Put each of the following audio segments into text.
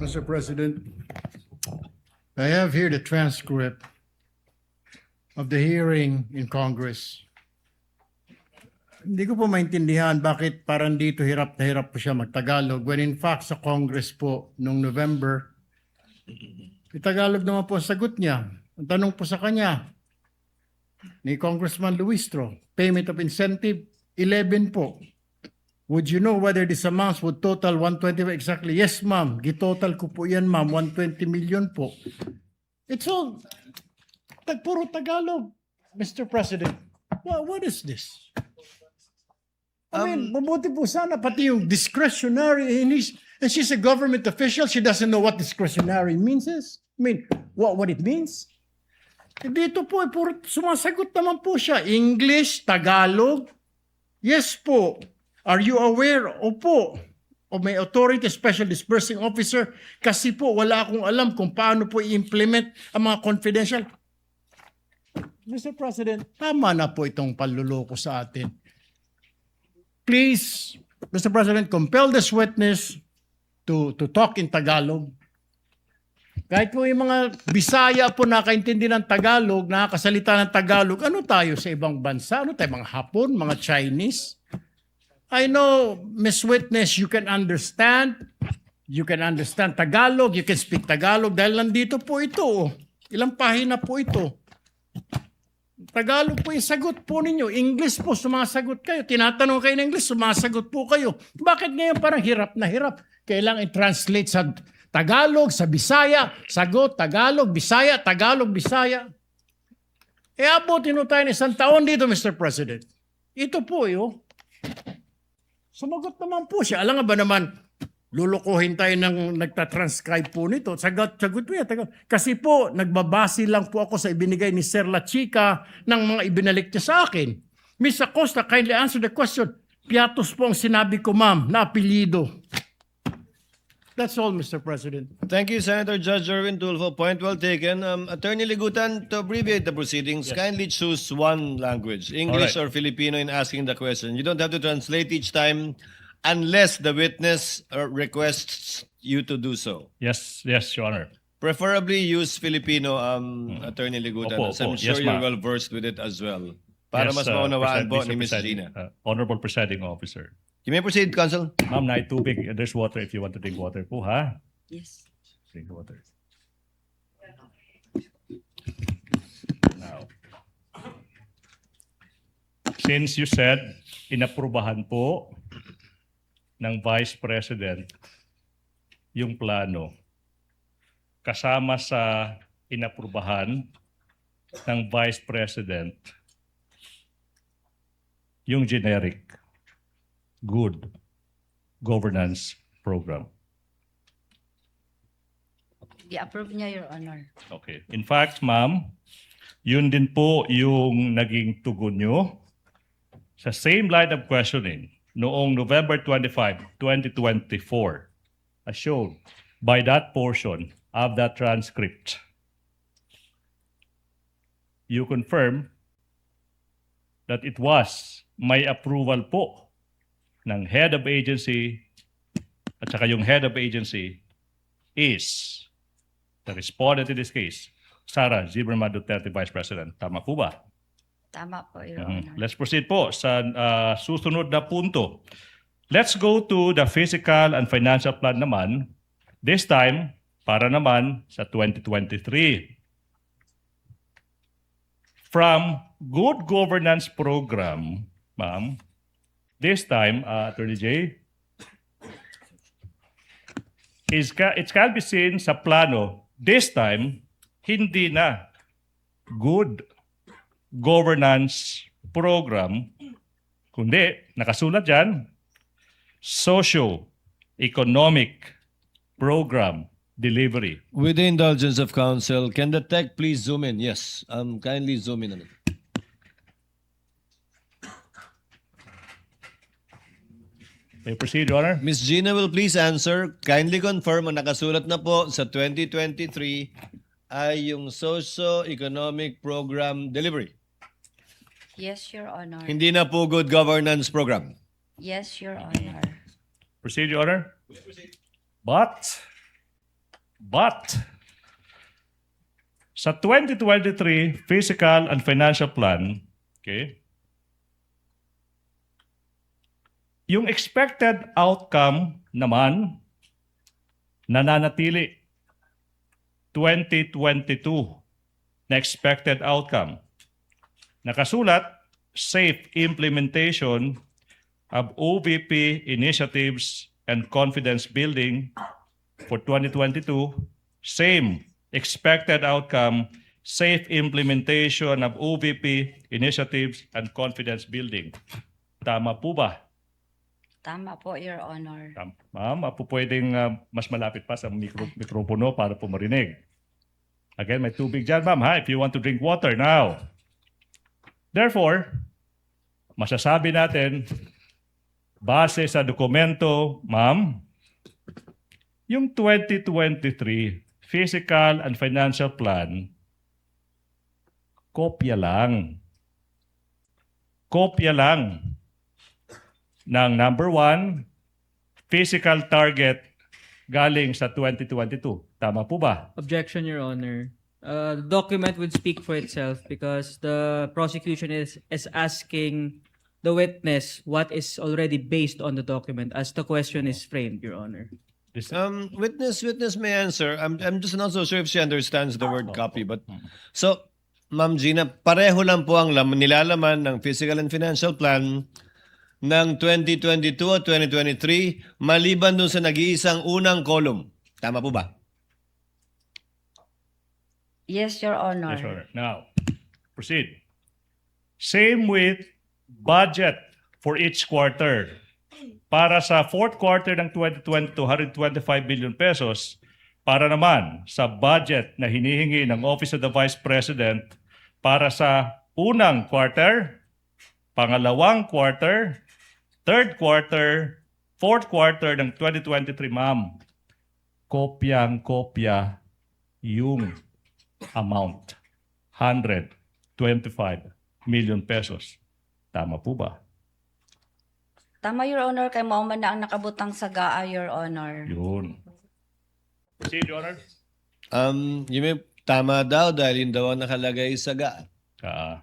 Mr. President, I have here the transcript of the hearing in Congress. Hindi ko po maintindihan bakit parang dito hirap na hirap po siya magtagalog when in fact sa Congress po noong November, Tagalog naman po ang sagot niya. Ang tanong po sa kanya ni Congressman Luistro, payment of incentive, 11 po. Would you know whether this amounts would total 120 exactly? Yes, ma'am. Gitotal ko po yan, ma'am. 120 million po. It's all puro Tagalog, Mr. President. What is this? I mean, mabuti po sana pati yung discretionary. And she's a government official. She doesn't know what discretionary means is. I mean, what it means. Dito po, puro sumasagot naman po siya. English, Tagalog. Yes po. Are you aware? Opo. O may authority, special disbursing officer. Kasi po, wala akong alam kung paano po i-implement ang mga confidential. Mr. President, tama na po itong panluloko sa atin. Please, Mr. President, compel this witness to talk in Tagalog. Kahit po yung mga Bisaya po nakaintindi ng Tagalog, nakakasalita ng Tagalog, ano tayo sa ibang bansa? Ano tayo, mga Hapon, mga Chinese? I know, Miss Witness, you can understand Tagalog, you can speak Tagalog dahil nandito po ito. Ilang pahina po ito. Tagalog po yung sagot po ninyo. English po, sumasagot kayo. Tinatanong kayo ng English, sumasagot po kayo. Bakit ngayon parang hirap na hirap? Kailangan i-translate sa Tagalog, sa Bisaya, sagot, Tagalog, Bisaya, Tagalog, Bisaya. Abutin mo tayo ng isang taon dito, Mr. President. Ito po, sumagot naman po siya. Alam nga ba naman, lulukuhin tayo ng nagtatranscribe po nito. Sagot po yan. Kasi po, nagbabase lang po ako sa ibinigay ni Sir La Chica ng mga ibinalik niya sa akin. Ms. Acosta, kindly answer the question. Piatos po ang sinabi ko, ma'am, na apelido. That's all, Mr. President. Thank you, Senator Judge Erwin Tulfo. Point well taken. Attorney Ligutan, to abbreviate the proceedings, kindly choose one language, English or Filipino, in asking the question. You don't have to translate each time unless the witness requests you to do so. Yes, Your Honor. Preferably use Filipino, Attorney Ligutan, Opo, as I'm opo. sure Yes, you're ma'am. well versed with it as well. Para mas Yes, maunawaan po Mr. ni Ms. Presiding- Gina. Honorable Presiding Officer. You may proceed, Counsel. Ma'am, naitubig. There's water if you want to drink water po, ha? Yes. Drink water. Now, since you said inaprubahan po ng Vice President yung plano, kasama sa inaprubahan ng Vice President yung generic good governance program. I-approve niya, Your Honor. Okay. In fact, ma'am, yun din po yung naging tugon nyo sa same line of questioning noong November 25, 2024, as shown by that portion of that transcript. You confirm that it was may approval po ng head of agency at saka yung head of agency is the respondent in this case, Sara Zimmerman Duterte, Vice President. Tama po ba? Tama po, Your Honor. Let's proceed po sa susunod na punto. Let's go to the physical and financial plan naman. This time, para naman sa 2023. From Good Governance Program, ma'am, this time, Attorney J, it can be seen sa plano, this time, hindi na good governance program, kundi nakasulat dyan, socio-economic program delivery. With the indulgence of counsel, can the tech please zoom in? Yes, kindly zoom in on it. May proceed, Your Honor. Ms. Gina will please answer. Kindly confirm ang nakasulat na po sa 2023 ay yung socio-economic program delivery. Yes, Your Honor. Hindi na po good governance program. Yes, Your Honor. Proceed, Your Honor. But But sa 2023 Fiscal and Financial Plan, okay, yung expected outcome naman nananatili 2022 na expected outcome. Nakasulat, safe implementation of OVP initiatives and confidence building for 2022. Same expected outcome, safe implementation of OVP initiatives and confidence building. Tama po ba? Tama po, Your Honor. Ma'am, pwedeng mas malapit pa sa mikropono para po marinig. Again, may tubig dyan, ma'am, ha? If you want to drink water now. Therefore, masasabi natin, base sa dokumento, ma'am, yung 2023 Fiscal and Financial Plan, kopya lang. Kopya lang ng number 1, physical target galing sa 2022. Tama po ba? Objection, Your Honor. The document would speak for itself because the prosecution is asking the witness what is already based on the document as the question is framed, Your Honor. Witness may answer. I'm just not so sure if she understands the word copy. But so, Ma'am Gina, pareho lang po ang nilalaman ng Fiscal and Financial Plan ng 2022 at 2023 maliban dun sa nag-iisang unang column. Tama po ba? Yes, Your Honor. Yes, Your Honor. Now, proceed. Same with budget for each quarter. Para sa fourth quarter ng 2022, 125 billion pesos. Para naman sa budget na hinihingi ng Office of the Vice President para sa unang quarter, pangalawang quarter, third quarter, fourth quarter ng 2023, ma'am. Kopyang-kopya yung amount. 125 million pesos. Tama po ba? Tama, Your Honor, kay mao man na ang nakabutang sa GAA, Your Honor. Yun. Proceed, Your Honor. Tama daw dahil yun daw ang nakalagay sa GAA.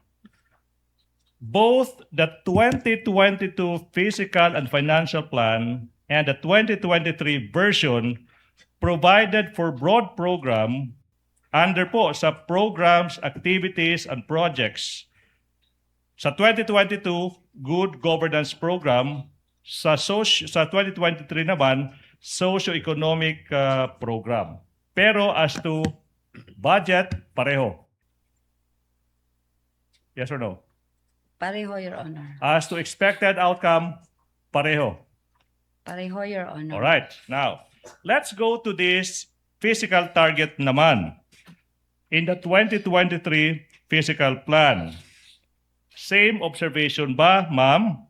Both the 2022 Fiscal and Financial Plan and the 2023 version provided for broad program under po sa programs, activities, and projects. Sa 2022, Good Governance Program. Sa 2023 naman, Socio-Economic Program. Pero as to budget, pareho. Yes or no? Pareho, Your Honor. As to expected outcome, pareho. Pareho, Your Honor. All right. Now, let's go to this physical target naman. In the 2023 Physical Plan, same observation ba, ma'am?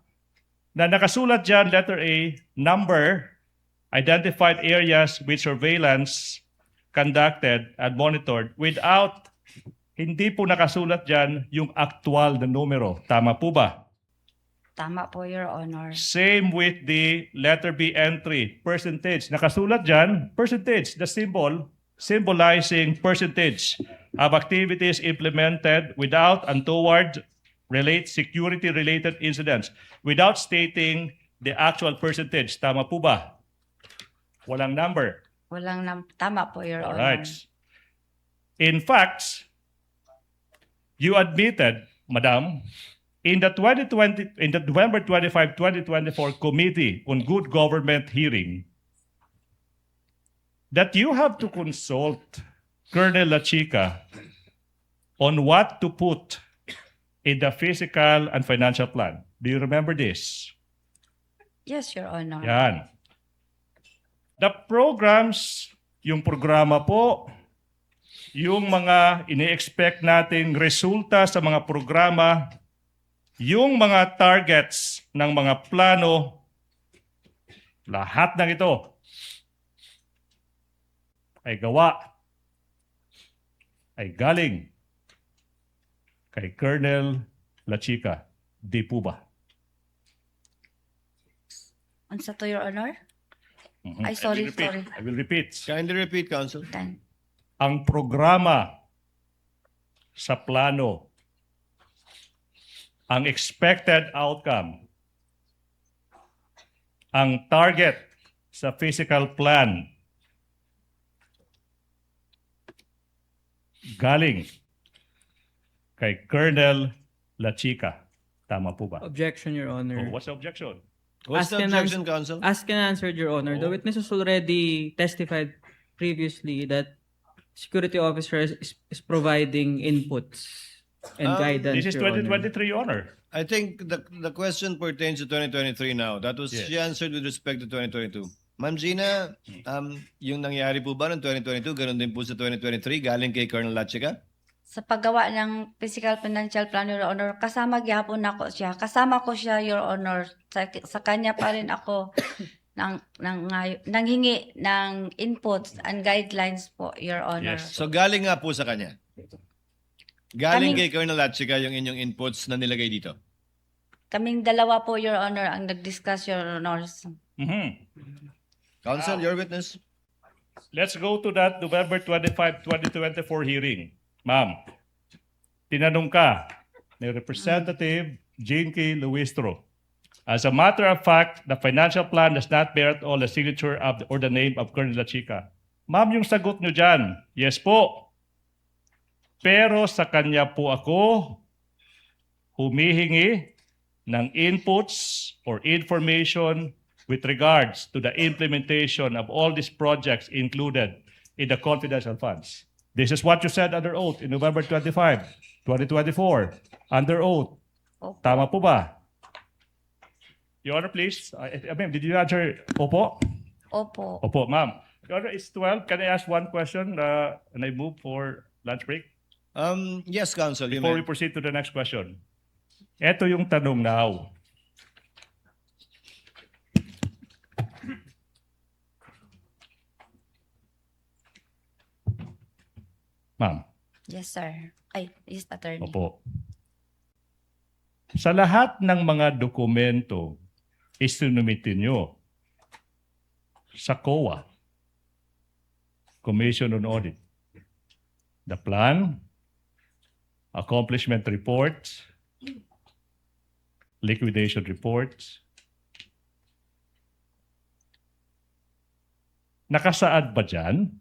Na nakasulat dyan, letter A, number, identified areas with surveillance conducted and monitored without, hindi po nakasulat dyan yung actual na numero. Tama po ba? Tama po, Your Honor. Same with the letter B entry, percentage. Nakasulat dyan, percentage, the symbol symbolizing percentage of activities implemented without and toward security-related incidents without stating the actual percentage. Tama po ba? Walang number. Tama po, Your All Honor. right. In fact, you admitted, Madam, in the November 25, 2024 Committee on Good Government hearing that you have to consult Colonel Lachica on what to put in the Fiscal and Financial Plan. Do you remember this? Yes, Your Honor. Yan. The programs, yung programa po, yung mga ini-expect nating resulta sa mga programa, yung mga targets ng mga plano, lahat ng ito ay gawa, ay galing kay Colonel Lachica. Di po ba? Unsa to, Your Honor? Mhm. Ay, sorry, sorry. I will repeat. Kindly repeat, Counsel. Tan. Ang programa sa plano, ang expected outcome, ang target sa physical plan, galing kay Colonel Lachica. Tama po ba? Objection, Your Honor. Oh, what's the objection? What's the Ask and objection, Counsel? Asked and answered, Your Honor. The Oh. witness has already testified previously that security officer is providing inputs and guidance, This is Your Honor. 2023, Your Honor. I think the question pertains to 2023 now. That was Yes. she answered with respect to 2022. Ma'am Gina, yung nangyari po ba ng 2022, ganun din po sa 2023, galing kay Colonel Lachica? Sa paggawa ng physical financial plan, Your Honor, kasama gyapon ako siya. Kasama ko siya, Your Honor. Sa kanya pa rin ako nanghingi ng inputs and guidelines po, Your Honor. Yes. So galing nga po sa kanya. Galing Kaming- kay Colonel Lachica yung inyong inputs na nilagay dito. Kaming dalawa po, Your Honor, ang nag-discuss, Your Honor. Mhm. Counsel, your witness. Let's go to that November 25, 2024 hearing. Ma'am, tinanong ka ni Representative Jane K. Luistro. As a matter of fact, the financial plan does not bear at all the signature of or the name of Colonel Lachica. Ma'am, yung sagot nyo dyan, yes po. Pero sa kanya po ako humihingi ng inputs or information with regards to the implementation of all these projects included in the confidential funds. This is what you said under oath in November 25, 2024. Under oath. Opo. Tama po ba? Your Honor, please. Ma'am, did you answer? Opo? Opo. Opo, ma'am. Your Honor, it's 12. Can I ask one question and I move for lunch break? Yes, Counsel, you Before may. we proceed to the next question. Ito yung tanong now. Ma'am, Yes, sir. Ay, yes, attorney. opo. Sa lahat ng mga dokumento isinumitin nyo sa COA, Commission on Audit, the plan, accomplishment reports, liquidation reports, nakasaad ba dyan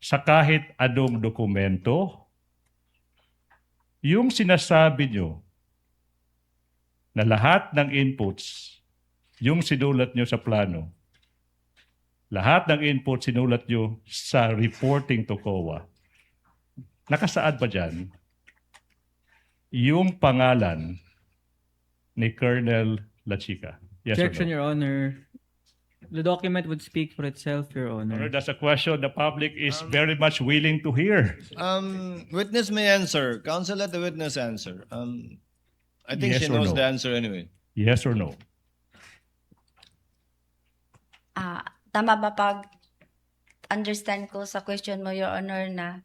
sa kahit anong dokumento yung sinasabi nyo na lahat ng inputs, yung sinulat nyo sa plano, lahat ng inputs sinulat nyo sa reporting to COA, nakasaad ba dyan yung pangalan ni Colonel Lachica? Yes Objection, or no? Your Honor. The document would speak for itself, Your Honor, Honor. that's a question the public is very much willing to hear. Witness may answer. Counsel, let the witness answer. I think Yes she or knows no? the answer anyway. Yes or no? Tama ba pag understand ko sa question mo, Your Honor, na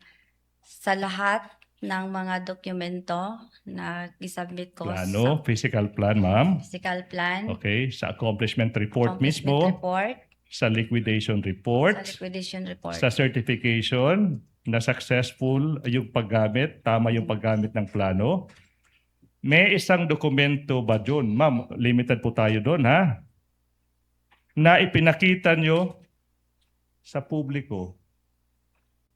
sa lahat ng mga dokumento na isubmit ko Plano, physical plan, ma'am. sa physical plan, Okay, sa accomplishment report accomplishment mismo, report, sa liquidation sa report, liquidation report, sa certification na successful yung paggamit, tama yung paggamit ng plano. May isang dokumento ba doon? Ma'am, limited po tayo doon, ha? Na ipinakita nyo sa publiko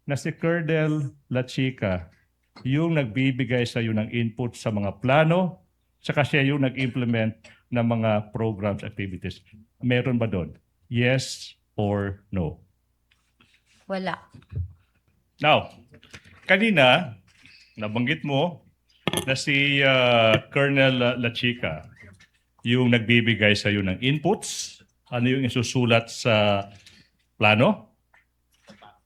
na si Colonel Lachica yung nagbibigay sa iyo ng input sa mga plano, saka siya yung nag-implement ng mga programs, activities. Meron ba doon? Yes or no? wala. Now, kanina, nabanggit mo na si Colonel Lachica yung nagbibigay sa iyo ng inputs, ano yung isusulat sa plano,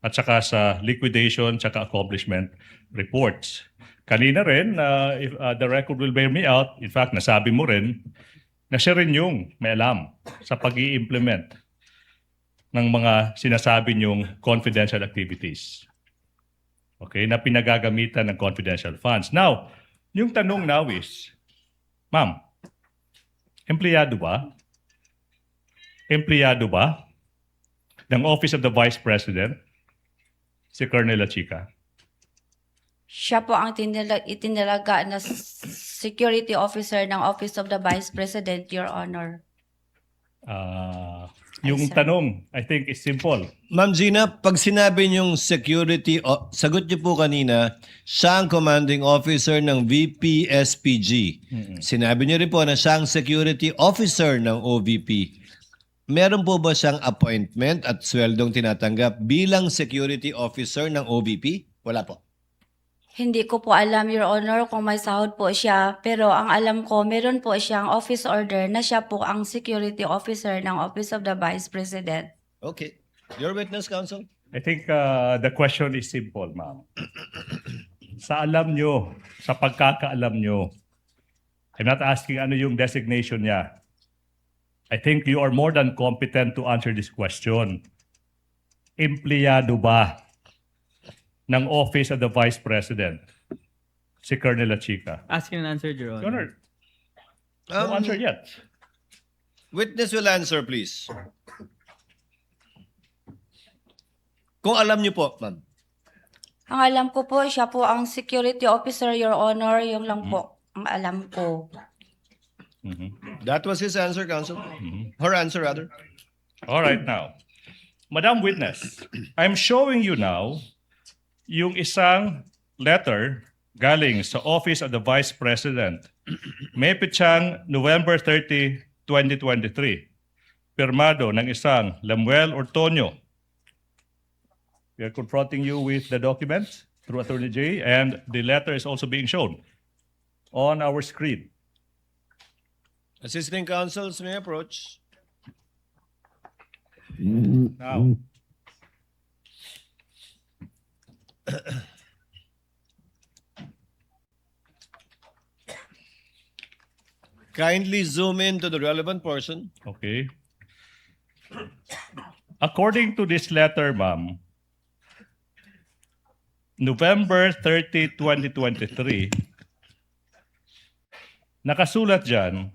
at saka sa liquidation, saka accomplishment reports. Kanina rin, if the record will bear me out, in fact, nasabi mo rin na siya rin yung may alam sa pag-i-implement ng mga sinasabi niyong confidential activities. Okay, na pinagagamitan ng confidential funds. Now, yung tanong now is, ma'am, empleyado ba empleyado ba ng Office of the Vice President si Colonel Lachica? Siya po ang itinalaga na security officer ng Office of the Vice President, Your Honor. Yung Ay, sir. tanong, I think is simple. Ma'am Gina, pag sinabi niyong security, sagot niyo po kanina, siya ang commanding officer ng VP-SPG. Sinabi niyo rin po na siya ang security officer ng OVP. Meron po ba siyang appointment at sweldong tinatanggap bilang security officer ng OVP? Wala po. Hindi ko po alam, Your Honor, kung may sahod po siya. Pero ang alam ko, meron po siyang office order na siya po ang security officer ng Office of the Vice President. Okay. Your witness, counsel? I think the question is simple, ma'am. Sa alam nyo, sa pagkakaalam nyo, I'm not asking ano yung designation niya. I think you are more than competent to answer this question. Empleyado ba ng Office of the Vice President si Colonel Lachica? Asking and answered, Your Your Honor. Honor, no answer yet. Witness will answer, please. Kung alam niyo po, ma'am. Ang alam ko po, siya po ang security officer, Your Honor. Yung lang po ang alam ko. That was his answer, counsel. Her answer, rather. All right, now. Madam Witness, I'm showing you now yung isang letter galing sa Office of the Vice President. May pitsang November 30, 2023. Pirmado ng isang Lemuel Ortonio. We are confronting you with the documents through Attorney J, and the letter is also being shown on our screen. Assisting counsels may approach. Now, Kindly zoom in to the relevant portion. okay. According to this letter, ma'am, November 30, 2023, nakasulat dyan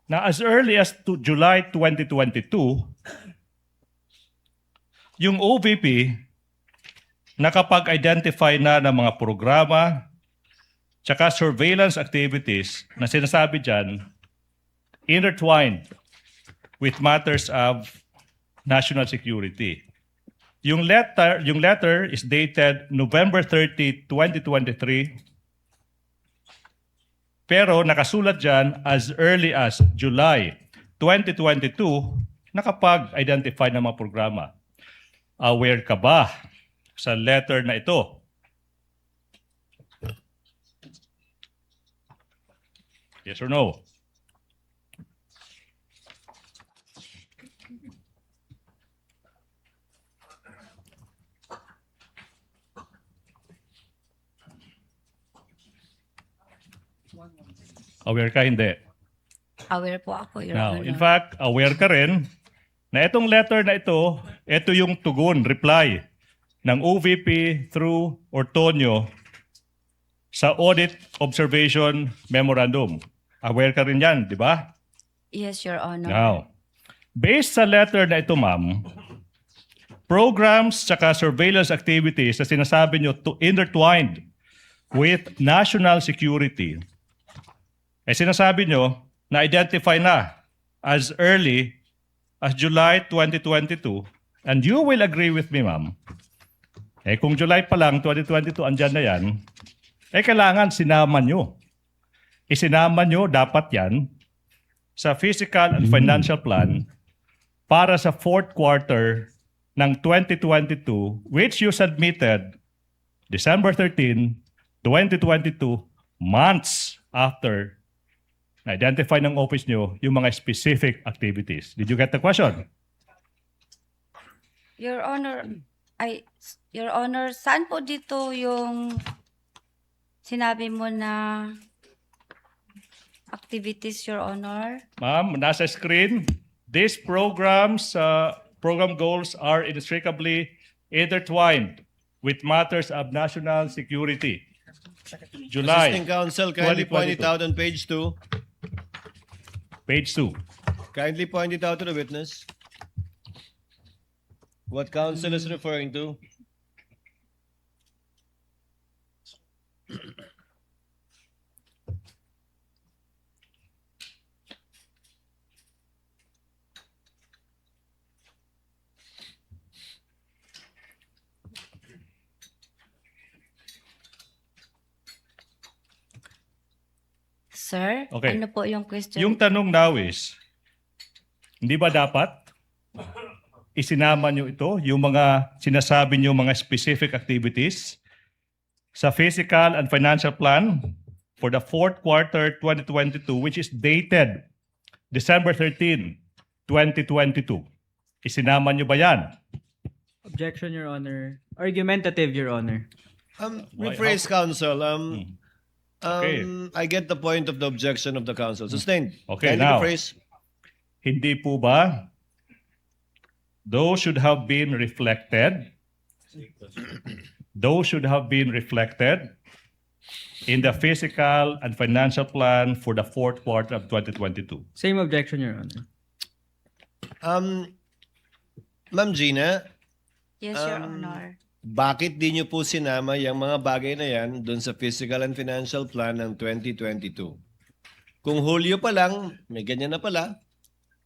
na as early as to July 2022, yung OVP nakapag-identify na ng mga programa tsaka surveillance activities na sinasabi dyan intertwined with matters of national security. Yung letter is dated November 30, 2023, pero nakasulat dyan as early as July 2022, nakapag-identify ng mga programa. Aware ka ba sa letter na ito? Yes or no? Aware ka, hindi? Aware po ako, Your Now, Honor. in fact, aware ka rin na itong letter na ito yung tugon, reply ng OVP through Ortonio sa Audit Observation Memorandum. Aware ka rin yan, di ba? Yes, Your Honor. Now, based sa letter na ito, ma'am, programs tsaka surveillance activities na sinasabi nyo intertwined with national security, sinasabi nyo na identify na as early as July 2022, and you will agree with me, ma'am, kung July pa lang, 2022, andyan na yan, kailangan sinama nyo. Isinama nyo dapat yan sa physical and financial plan para sa fourth quarter ng 2022, which you submitted December 13, 2022, months after na-identify ng office nyo yung mga specific activities. Did you get the question? Your Honor, saan po dito yung sinabi mo na activities, Your Honor? Ma'am, nasa screen, these programs, program goals are inextricably intertwined with matters of national security. July Assisting counsel, kindly point it 2022. out on page 2. Page 2. Kindly point it out to the witness. What counsel is referring to? Sir, Okay. ano po yung question? Yung tanong now is, hindi ba dapat isinama nyo ito, yung mga sinasabi nyo mga specific activities sa Physical and Financial Plan for the fourth quarter 2022, which is dated December 13, 2022. Isinama nyo ba yan? Objection, Your Honor. Argumentative, Your Honor. Rephrase, counsel. Okay. I get the point of the objection of the counsel. Sustained. Okay, Kindly now. rephrase. Hindi po ba those should have been reflected in the Physical and Financial Plan for the fourth quarter of 2022. Same objection, Your Honor. Ma'am Gina, Yes, Your Honor. bakit di nyo po sinama yung mga bagay na yan doon sa Physical and Financial Plan ng 2022? Kung Hulyo pa lang, may ganyan na pala,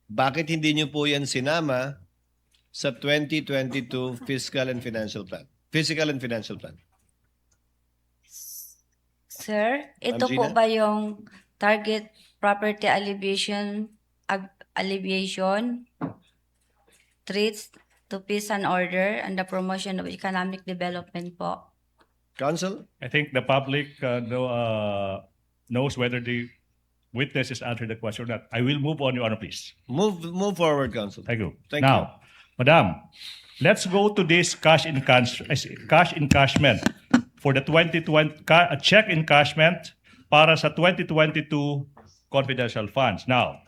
bakit hindi nyo po yan sinama sa 2022 Fiscal and Financial Plan? Physical and Financial Plan. Sir, ito Ma'am po Gina? ba yung target property alleviation, threats to peace and order, and the promotion of economic development po? Counsel? I think the public knows whether the witness has answered the question or not. I will move on, Your Honor, please. Move forward, Counsel. Thank you. Thank now, Madam, let's go to this cash encashment for the 2020 check encashment para sa 2022 confidential funds. Now,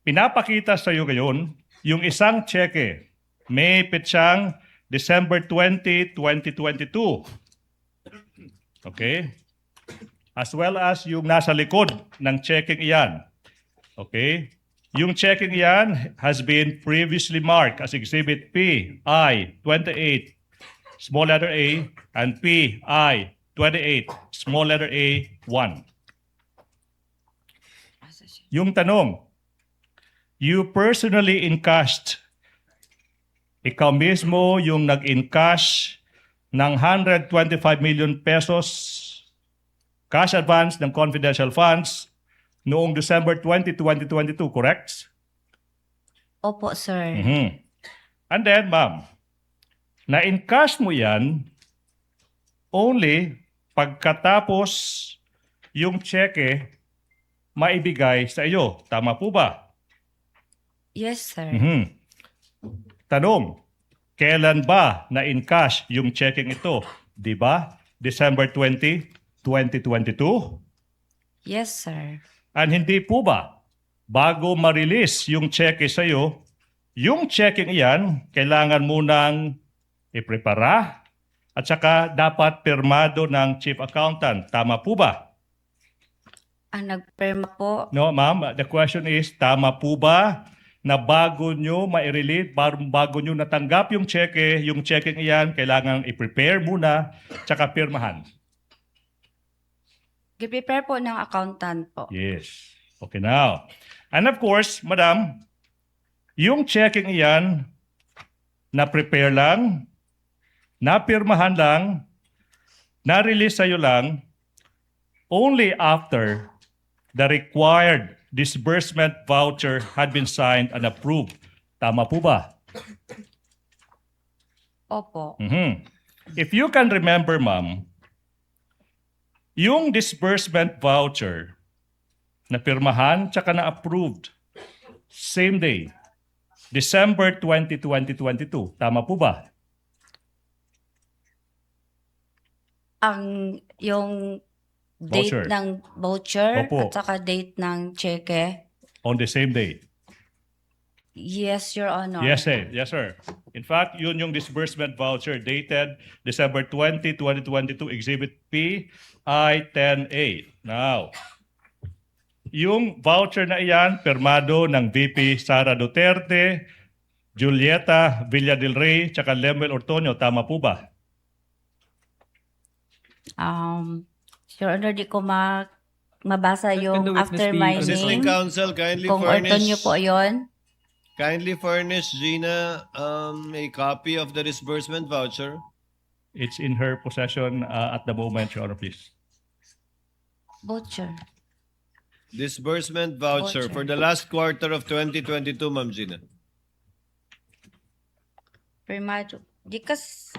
pinapakita sa iyo ngayon yung isang cheque may petsang December 20, 2022. Okay? As well as yung nasa likod ng checking iyan. Okay? Yung checking iyan has been previously marked as Exhibit P, I, 28, small letter A, and P, I, 28, small letter A, 1. Yung tanong, you personally encashed, ikaw mismo yung nag-encash ng 125 million pesos cash advance ng confidential funds noong December 20, 2022, correct? Opo, sir. Mhm. And then, ma'am, na-encash mo yan only pagkatapos yung cheque maibigay sa iyo. Tama po ba? Yes, sir. Mhm. Tanong, kailan ba na-encash yung checking ito? Di ba? December 20, 2022? Yes, sir. And hindi po ba, bago ma-release yung cheque sa iyo, yung checking iyan, kailangan munang iprepara at saka dapat pirmado ng chief accountant. Tama po ba? Ang nagpirma po, No, ma'am. The question is, tama po ba na bago nyo ma-release, bago nyo natanggap yung checking iyan, kailangan i-prepare muna, tsaka pirmahan? giprepare po ng accountant po. Yes. Okay now. And of course, madam, yung checking iyan, na-prepare lang, napirmahan lang, na-release sa'yo lang, only after the required disbursement voucher had been signed and approved. Tama po ba? Opo. Mhm. If you can remember, ma'am, yung disbursement voucher na pirmahan tsaka na approved same day, December 20, 2022. Tama po ba? Yung Voucher. date ng voucher Opo. at saka date ng cheque. On the same day. Yes, Your Honor. Yes, sir. Yes, sir. In fact, yun yung disbursement voucher dated December 20, 2022, Exhibit P, I-10A. Now, yung voucher na iyan, permado ng VP Sara Duterte, Julieta Villa del Rey, tsaka Lemuel Ortonio. Tama po ba? Your Honor, di ko mabasa Can the yung witness after be- my Assisting name. counsel, kindly Kung Ortonio po yun. Gina a copy of the disbursement voucher. It's in her possession at the moment, Your Honor, please. Butcher. Disbursement voucher Voucher. for the last quarter of 2022, Ma'am Gina. Primado. Di kasi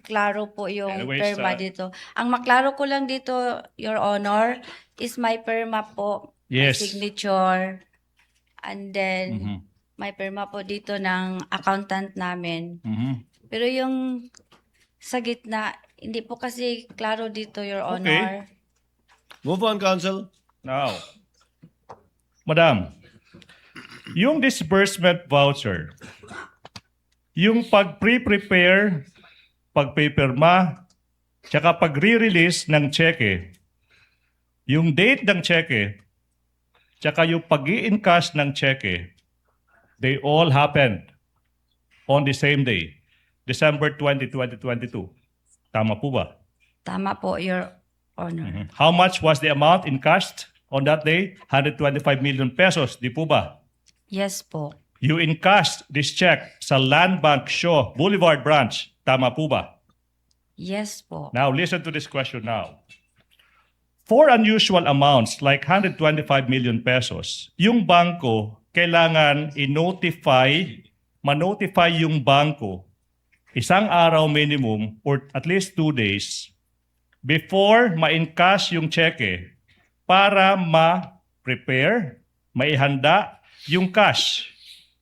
klaro po yung Anyways, perma dito. Ang maklaro ko lang dito, Your Honor, is my perma po. My Yes. signature. And then, Mhm. may perma po dito ng accountant namin. Mhm. Pero yung sa gitna, hindi po kasi klaro dito, Your Honor. Move on, counsel. Now, Madam, yung disbursement voucher, yung pag-prepare, pagpipirma, tsaka pag-re-release ng cheque, yung date ng cheque, tsaka yung pag-i-encash ng cheque, they all happened on the same day, December 20, 2022. Tama po ba? Tama po, Your Honor. How much was the amount encashed on that day? 125 million pesos, di po ba? Yes po. You encashed this check sa Land Bank Shaw Boulevard branch. Tama po ba? Yes po. Now, listen to this question now. For unusual amounts like 125 million pesos, yung bangko kailangan ma-notify yung bangko isang araw minimum or at least 2 days before ma-encash yung cheque para ma-prepare, maihanda yung cash.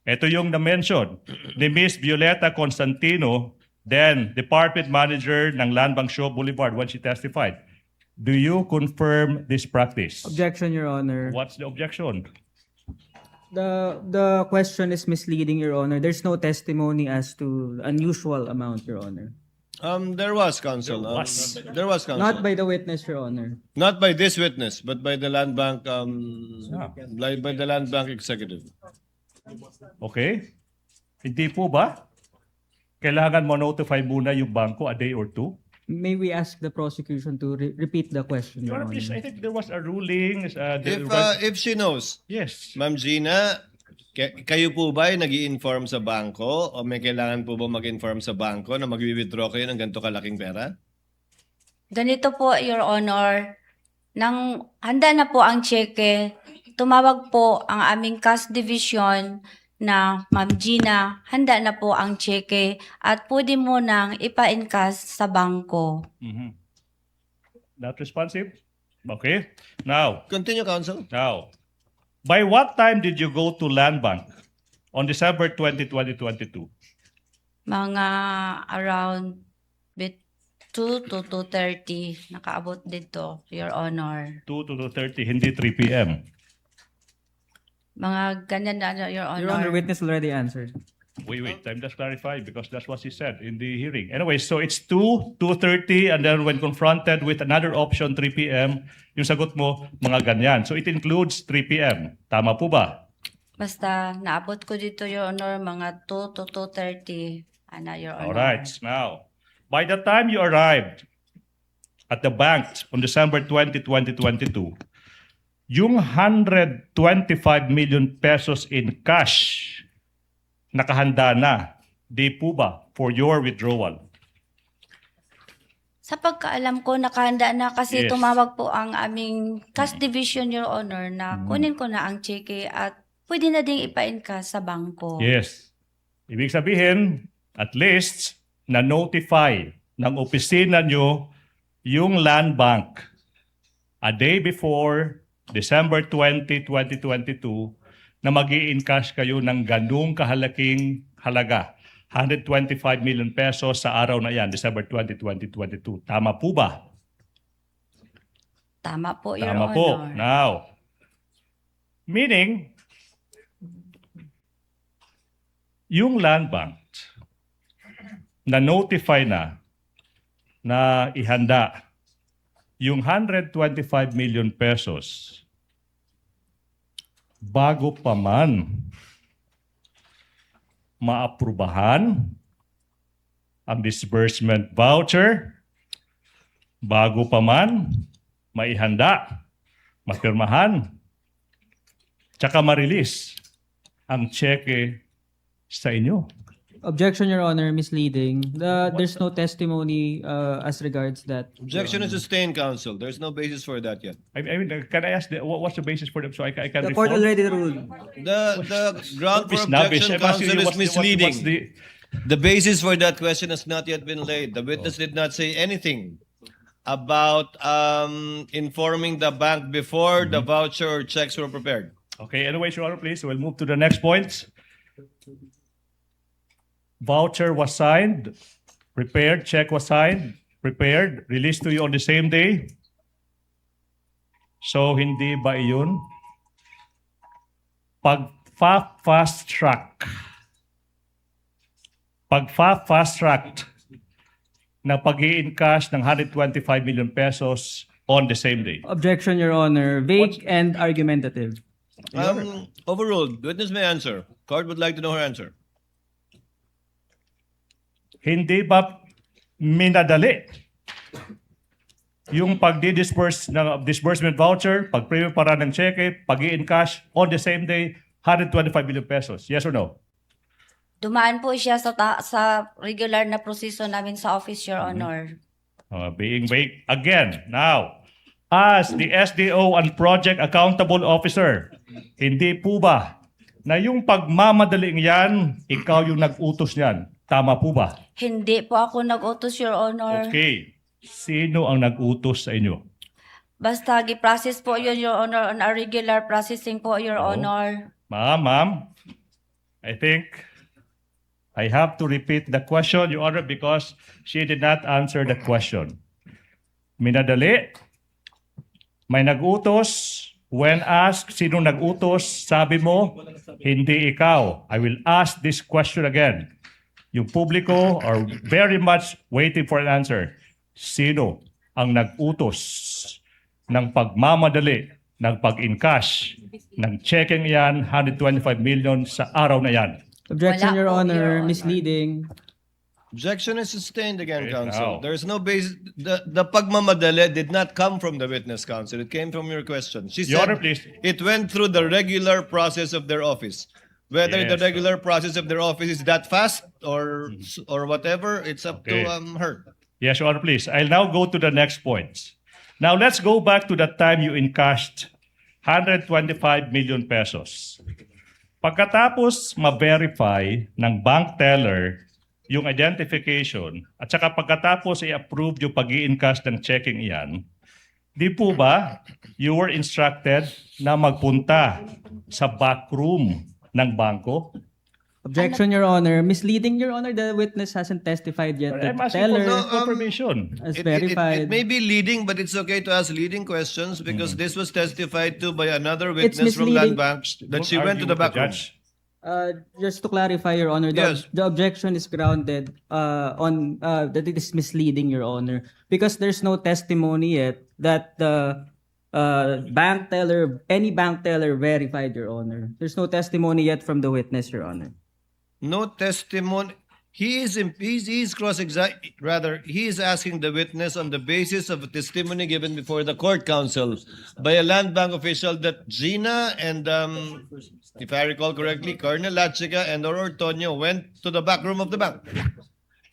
Ito yung na-mention ni Miss Violeta Constantino, then Department Manager ng Land Bank Shaw Boulevard when she testified. Do you confirm this practice? Objection, Your Honor. What's the objection? The question is misleading, Your Honor. There's no testimony as to unusual amount, Your Honor. There was, counsel. There was, counsel. Not by the witness, Your Honor. Not by this witness, but by the Land Bank, Ah. by the Land Bank executive. Okay? Hindi po ba? Kailangan mo notify muna yung bangko a day or 2? May we ask the prosecution to repeat the question, Your Your Honor, please, I Honor? think there was a ruling. If she knows, Yes. Ma'am Gina, kayo po ba ay nag-i-inform sa bangko o may kailangan po ba mag-inform sa bangko na mag-withdraw kayo ng ganito kalaking pera? Ganito po, Your Honor, nang handa na po ang cheque, tumawag po ang aming cash division na Ma'am Gina, handa na po ang cheque at pwede mo nang ipa-encash sa bangko. Mhm. Not responsive? Okay. Now, Continue, counsel. by what time did you go to Land Bank on December 20, 2022? Mga around 2 to 2:30 nakaabot dito, Your Honor. 2 to 2:30, hindi 3 p.m. Mga ganyan na, Your Honor. Your Honor, witness already answered. Wait, I'm just clarifying because that's what she said in the hearing. Anyway, so it's 2:30, and then when confronted with another option, 3 p.m., yung sagot mo, mga ganyan. So it includes 3 p.m. Tama po ba? Basta naabot ko dito, Your Honor, mga 2 to 2:30. Your Honor. All right. Now, by the time you arrived at the bank on December 20, 2022, yung 125 million pesos in cash nakahanda na, di po ba, for your withdrawal? Sa pagkaalam ko, nakahanda na kasi Yes. tumawag po ang aming cash division, Your Honor, na kunin ko na ang cheque at pwede na ding ipa-encash sa bangko. Yes. Ibig sabihin, at least, na-notify ng opisina nyo yung land bank a day before December 20, 2022 na mag-i-encash kayo ng ganung kahalaking halaga. 125 million pesos sa araw na yan, December 20, 2022. Tama po ba? Tama po, Your Tama Honor. po. Now, meaning, yung land bank na notify na ihanda yung 125 million pesos, bago pa man maaprubahan ang disbursement voucher, bago pa man maihanda, mapirmahan, tsaka ma-release ang cheque sa inyo. Objection, Your Honor, misleading. There's no testimony as regards that. Objection is sustained, counsel. There's no basis for that yet. I mean, can I ask, what's the basis for them so I can The court respond? already ruled. The ground for Snobbish. objection, I'm asking counsel, you, is misleading. what's the... The basis for that question has not yet been laid. The witness did not say anything about informing the bank before the voucher or checks were prepared. Okay, anyways, Your Honor, please, we'll move to the next point. Voucher was signed, prepared, check was signed, prepared, released to you on the same day. So, hindi ba iyon pag-fast track? Pag-fast track na pag-i-encash ng 125 million pesos on the same day. Objection, Your Honor. Vague and argumentative. Overruled. Witness may answer. Court would like to know her answer. Hindi ba minadali yung pagdi-disburse ng disbursement voucher, pag-prepare para ng cheque, pag-i-encash on the same day, 125 million pesos? Yes or no? Dumaan po siya sa regular na proseso namin sa office, Your Honor. Being vague again. Now, as the SDO and Project Accountable Officer, hindi po ba na yung pagmamadaling yan, ikaw yung nag-utos niyan? Tama po ba? Hindi po ako nag-utos, Your Honor. Okay. Sino ang nag-utos sa inyo? Basta gi-process po yun, Your Honor, on a regular processing po, Your Honor. Ma'am, I think I have to repeat the question, Your Honor, because she did not answer the question. Minadali, may nag-utos, when asked sino nag-utos, sabi mo, hindi ikaw. I will ask this question again. Yung publiko are very much waiting for an answer. Sino ang nag-utos ng pagmamadali, ng pag-encash, ng checking yan, 125 million sa araw na yan? Objection, Wala Your po, Honor. Your Honor. Misleading. Objection is sustained again, Okay, counsel. now. There is no basis. The pagmamadali did not come from the witness, counsel. It came from your question. She Your said Honor, please. it went through the regular process of their office. Whether the Yes. regular process of their office is that fast or whatever, it's up Okay. to her. Yes, Your Honor, please. I'll now go to the next point. Now, let's go back to the time you encashed 125 million pesos. Pagkatapos ma-verify ng bank teller yung identification at saka pagkatapos i-approve yung pag-i-encash ng checking iyan, di po ba you were instructed na magpunta sa backroom ng bangko? Objection, Your Honor. Misleading, Your Honor. The witness hasn't testified yet. The I'm asking teller for confirmation. has It verified. may be leading, but it's okay to ask leading questions because this was testified to by another It's witness from Land misleading. Bank that she Don't went to argue the with back room. judge. Just to clarify, Your Honor, Yes. the objection is grounded on that it is misleading, Your Honor, because there's no testimony yet that the bank teller, any bank teller verified, Your Honor. There's no testimony yet from the witness, Your Honor. No testimony. He is asking the witness on the basis of a testimony given before the court counsel by a land bank official that Gina and if I recall correctly, Colonel Lachica and Ortonio went to the back room of the bank.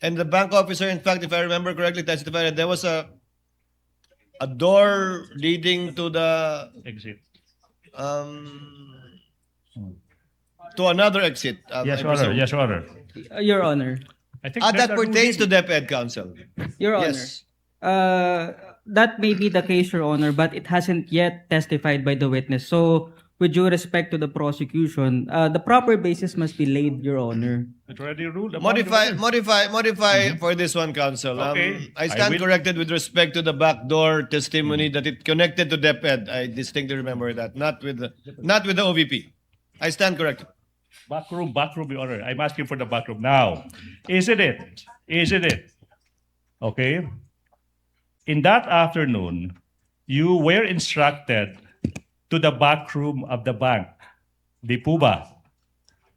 And the bank officer, in fact, if I remember correctly, testified that there was a door leading to the Exit. to another exit. Yes, I Your Honor. presume. Yes, Your Honor. Your Honor. I think That there's a pertains to ruling. DepEd counsel. Your Honor. Yes. That may be the case, Your Honor, but it hasn't yet testified by the witness. So, with due respect to the prosecution, the proper basis must be laid, Your Honor. It already ruled upon the Modify for this one, counsel. Okay. I stand I will- corrected with respect to the backdoor testimony that it connected to DepEd. I distinctly remember that, not with the OVP. I stand corrected. Backroom, Your Honor. I'm asking for the backroom. Now, isn't it? Okay? in that afternoon, you were instructed to the back room of the bank. Di po ba?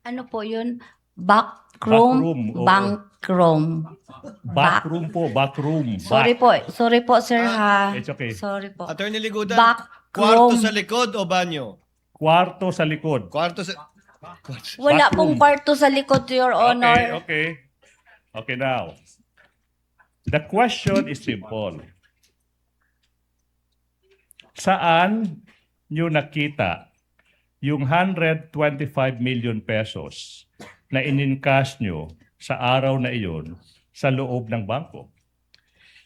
Ano po yun? Backroom, Backroom, oo. bankroom. Back room po, back room. Sorry po sir ha. It's okay. Sorry po. Attorney Ligutan, Back kwarto room. sa likod o banyo? Kwarto sa likod. Kwarto sa... Wala backroom. pong kwarto sa likod, Your Honor. Okay, now. The question is simple. Saan nyo nakita yung 125 million pesos na in-encash nyo sa araw na iyon sa loob ng bangko?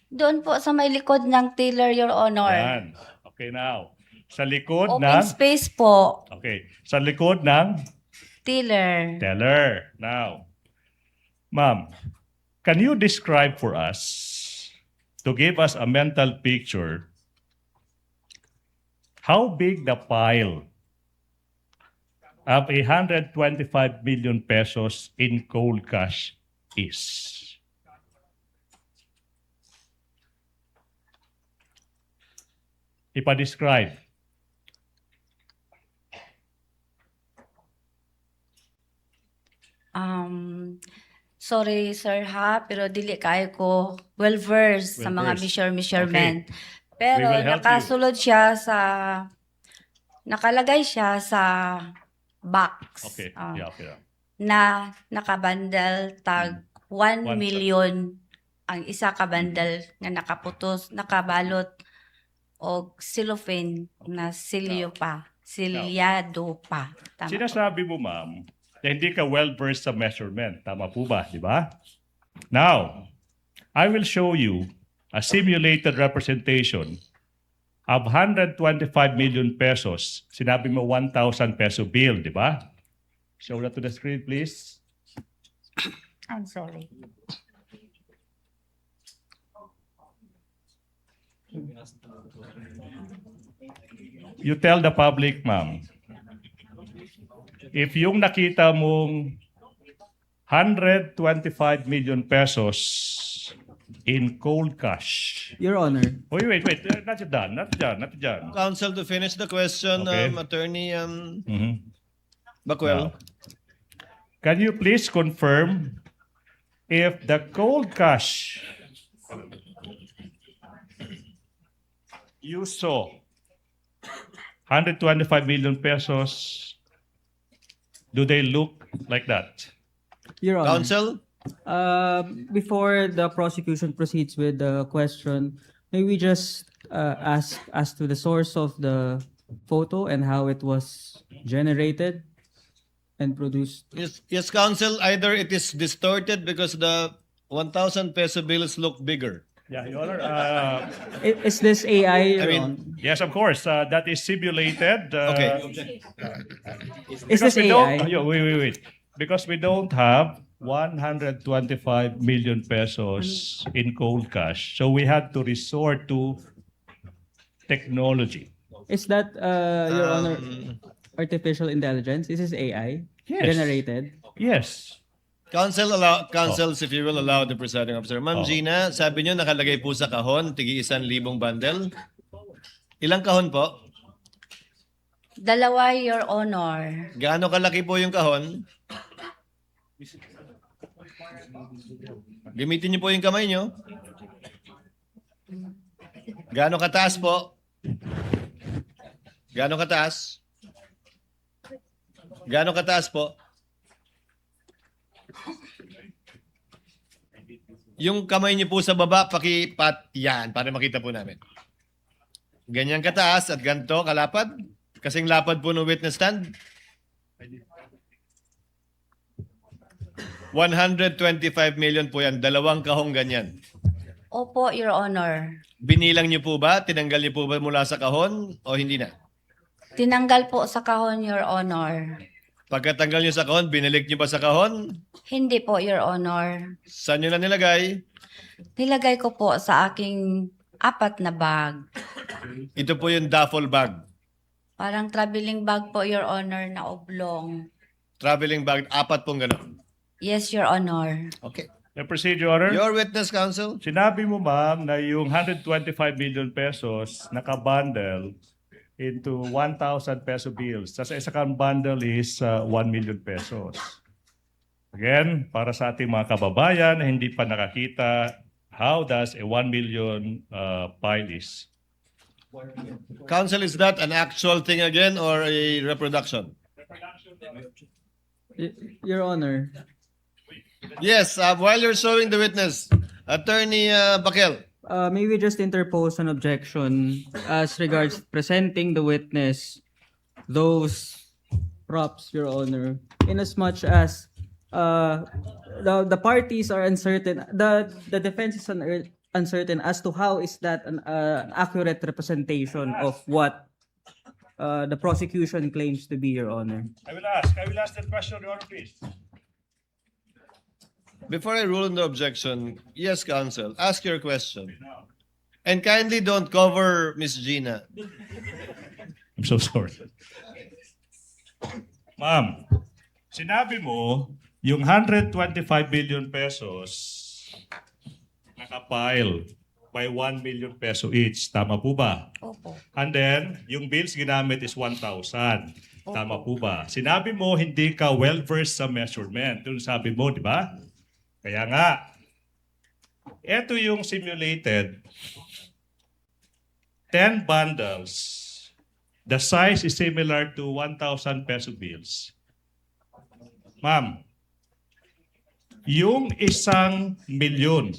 Doon po sa may likod ng teller, Your Honor. Yan. Okay, now. Sa likod Open ng... space po, Okay. Sa likod ng teller. teller. Now, ma'am, can you describe for us, to give us a mental picture, how big the pile of 125 million pesos in cold cash is? Ipa-describe. Sorry sir ha, pero dili kayo ko well-versed sa mga Well-versed. measurement. Pero We will help you. nakasulod siya sa, nakalagay siya sa box. Okay. Ah, Okay. na nakabandal tag 1 One- million ang isa ka bundle nga nakaputos, nakabalot og cellophane na silyo pa, silyado pa. Tama po. Sinasabi mo, ma'am, na hindi ka well-versed sa measurement. Tama po ba? Di ba? Now, I will show you a simulated representation of 125 million pesos. Sinabi mo 1,000 peso bill, di ba? Show that to the screen, please. I'm sorry. You tell the public, ma'am, if yung nakita mong 125 million pesos in cold cash. Your Honor, Wait. Not done. Counsel, to finish the question, Okay. Attorney Mhm. Bacuel. Can you please confirm if the cold cash you saw 125 million pesos, do they look like that? Your Honor. Counsel? Before the prosecution proceeds with the question, may we just ask as to the source of the photo and how it was generated and produced? Yes, counsel. Either it is distorted because the 1,000 peso bills look bigger. Yeah, Your Honor. Is this AI? Your I mean, Honor? Yes, of course. That is simulated. Okay. Is this AI? Wait. Because we don't have 125 million pesos in cold cash. So we had to resort to technology. Is that, Your Honor, Um, artificial intelligence? Is this AI? Yes. Generated? Yes. Counsels, if you will allow the presiding officer. Ma'am Gina, sabi niyo nakalagay po sa kahon, tigi 1,000 bundle. Ilang kahon po? Dalawa, Your Honor. Gaano kalaki po yung kahon? Gamitin niyo po yung kamay niyo. Gaano kataas po? Gaano kataas? Gaano kataas po? Yung kamay niyo po sa baba, pakipat yan para makita po namin. Ganyan kataas at ganito kalapad? Kasing lapad po ng witness stand? 125 million po yan. Dalawang kahong ganyan. Opo, Your Honor. Binilang niyo po ba? Tinanggal niyo po ba mula sa kahon o hindi na? Tinanggal po sa kahon, Your Honor. Pagkatanggal niyo sa kahon, binalik niyo ba sa kahon? Hindi po, Your Honor. Saan niyo na nilagay? Nilagay ko po sa aking 4 na bag. Ito po yung duffel bag. Parang traveling bag po, Your Honor, na oblong. Traveling bag, 4 pong gano'n. Yes, Your Honor. Okay. May proceed, Your Honor. Your witness, counsel. Sinabi mo, ma'am, na yung 125 million pesos nakabundle into 1,000 peso bills. Sa isa kang bundle is 1 million pesos. Again, para sa ating mga kababayan na hindi pa nakakita, how does a 1 million pile is? Counsel, is that an actual thing again or a reproduction? Your Honor, Yes, while you're showing the witness, Attorney Bakel. may we just interpose an objection as regards presenting the witness those props, Your Honor, in as much as the parties are uncertain, the defense is uncertain as to how is that an accurate representation of what the prosecution claims to be, Your Honor. I will ask that question, Your Honor, please. Before I rule on the objection, yes, counsel, ask your question. And kindly don't cover Miss Gina. I'm so sorry. Ma'am, sinabi mo, yung 125 billion pesos nakapile by 1 million peso each. Tama po ba? Opo. And then, yung bills ginamit is 1,000. Tama po ba? Sinabi mo, hindi ka well-versed sa measurement. Yung sabi mo, di ba? Kaya nga, ito yung simulated 10 bundles. The size is similar to 1,000 peso bills. Ma'am, yung 1 milyon,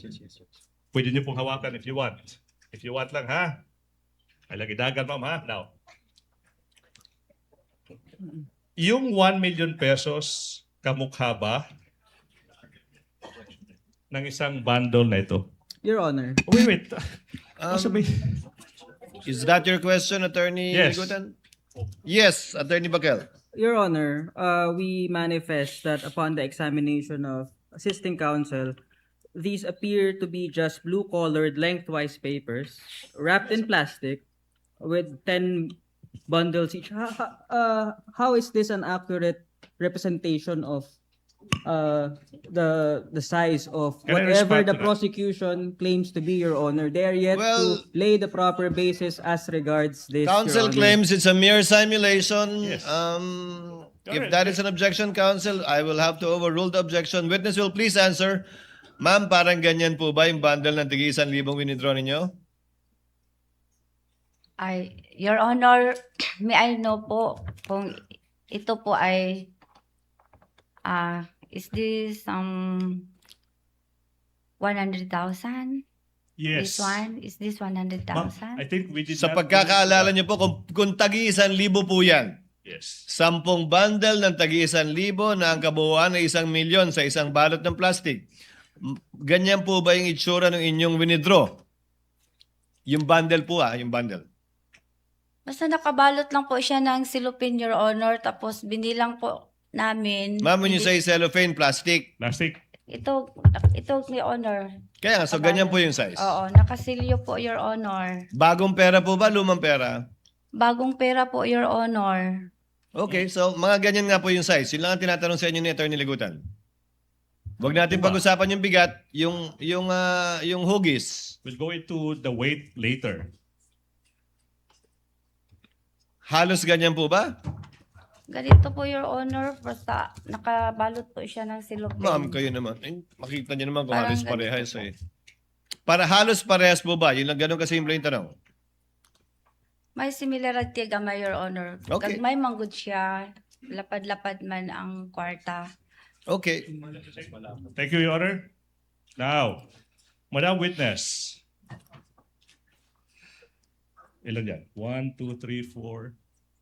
pwede niyo pong hawakan if you want. If you want lang, ha? Ay, lagi dagan, ma'am, ha? Now, yung 1 million pesos, kamukha ba ng isang bundle na ito? Your Honor, Wait. Sabi, Is that your question, Attorney Yes. Gutan? Yes, Attorney Bakel. Your Honor, we manifest that upon the examination of assisting counsel, these appear to be just blue-colored lengthwise papers wrapped in plastic with 10 bundles each. How is this an accurate representation of the size of Can I whatever respond the to that? prosecution claims to be, Your Honor? They are yet Well- to lay the proper basis as regards this, Your Counsel Honor. claims it's a mere simulation. Yes. If that is an objection, counsel, I will have to overrule the objection. Witness will please answer. Ma'am, parang ganyan po ba yung bundle ng tigi 1,000 winidraw ninyo? Your Honor, may I know po kung ito po ay is this 100,000? yes. This one? Is this Ma'am, 100,000? I think we did Sa not- pagkakaalala niyo po, kung tagi 1,000 po yan, Yes. 10 bundle ng tagi 1,000 na ang kabuuan ay 1,000,000 sa isang balot ng plastic. Ganyan po ba yung itsura ng inyong winidraw? Yung bundle po yung bundle. Basta nakabalot lang po siya ng silupin, Your Honor, tapos binilang po namin. Ma'am, when you say cellophane, plastic. Plastic. Ito, Your Honor. Kaya nga, so ganyan po yung size. Oo, nakasilyo po, Your Honor. Bagong pera po ba, lumang pera? Bagong pera po, Your Honor. Okay, so mga ganyan nga po yung size. Yun lang ang tinatanong sa inyo ni Attorney Ligutan. Huwag natin pag-usapan yung bigat, yung hugis. We'll go into the weight later. Halos ganyan po ba? Ganito po, Your Honor, basta nakabalot po siya ng silupin. Ma'am, kayo naman. Eh, makita niyo naman kung Parang halos ganito parehas po. Para halos parehas po ba? Yun lang, ganun kasimple yung tanong. May similarity gama, Your Honor. Okay. Kag may manggod siya, lapad-lapad man ang kwarta. Okay. Thank you, Your Honor. Now, Madam Witness. Ilan yan? 1, 2, 3, 4,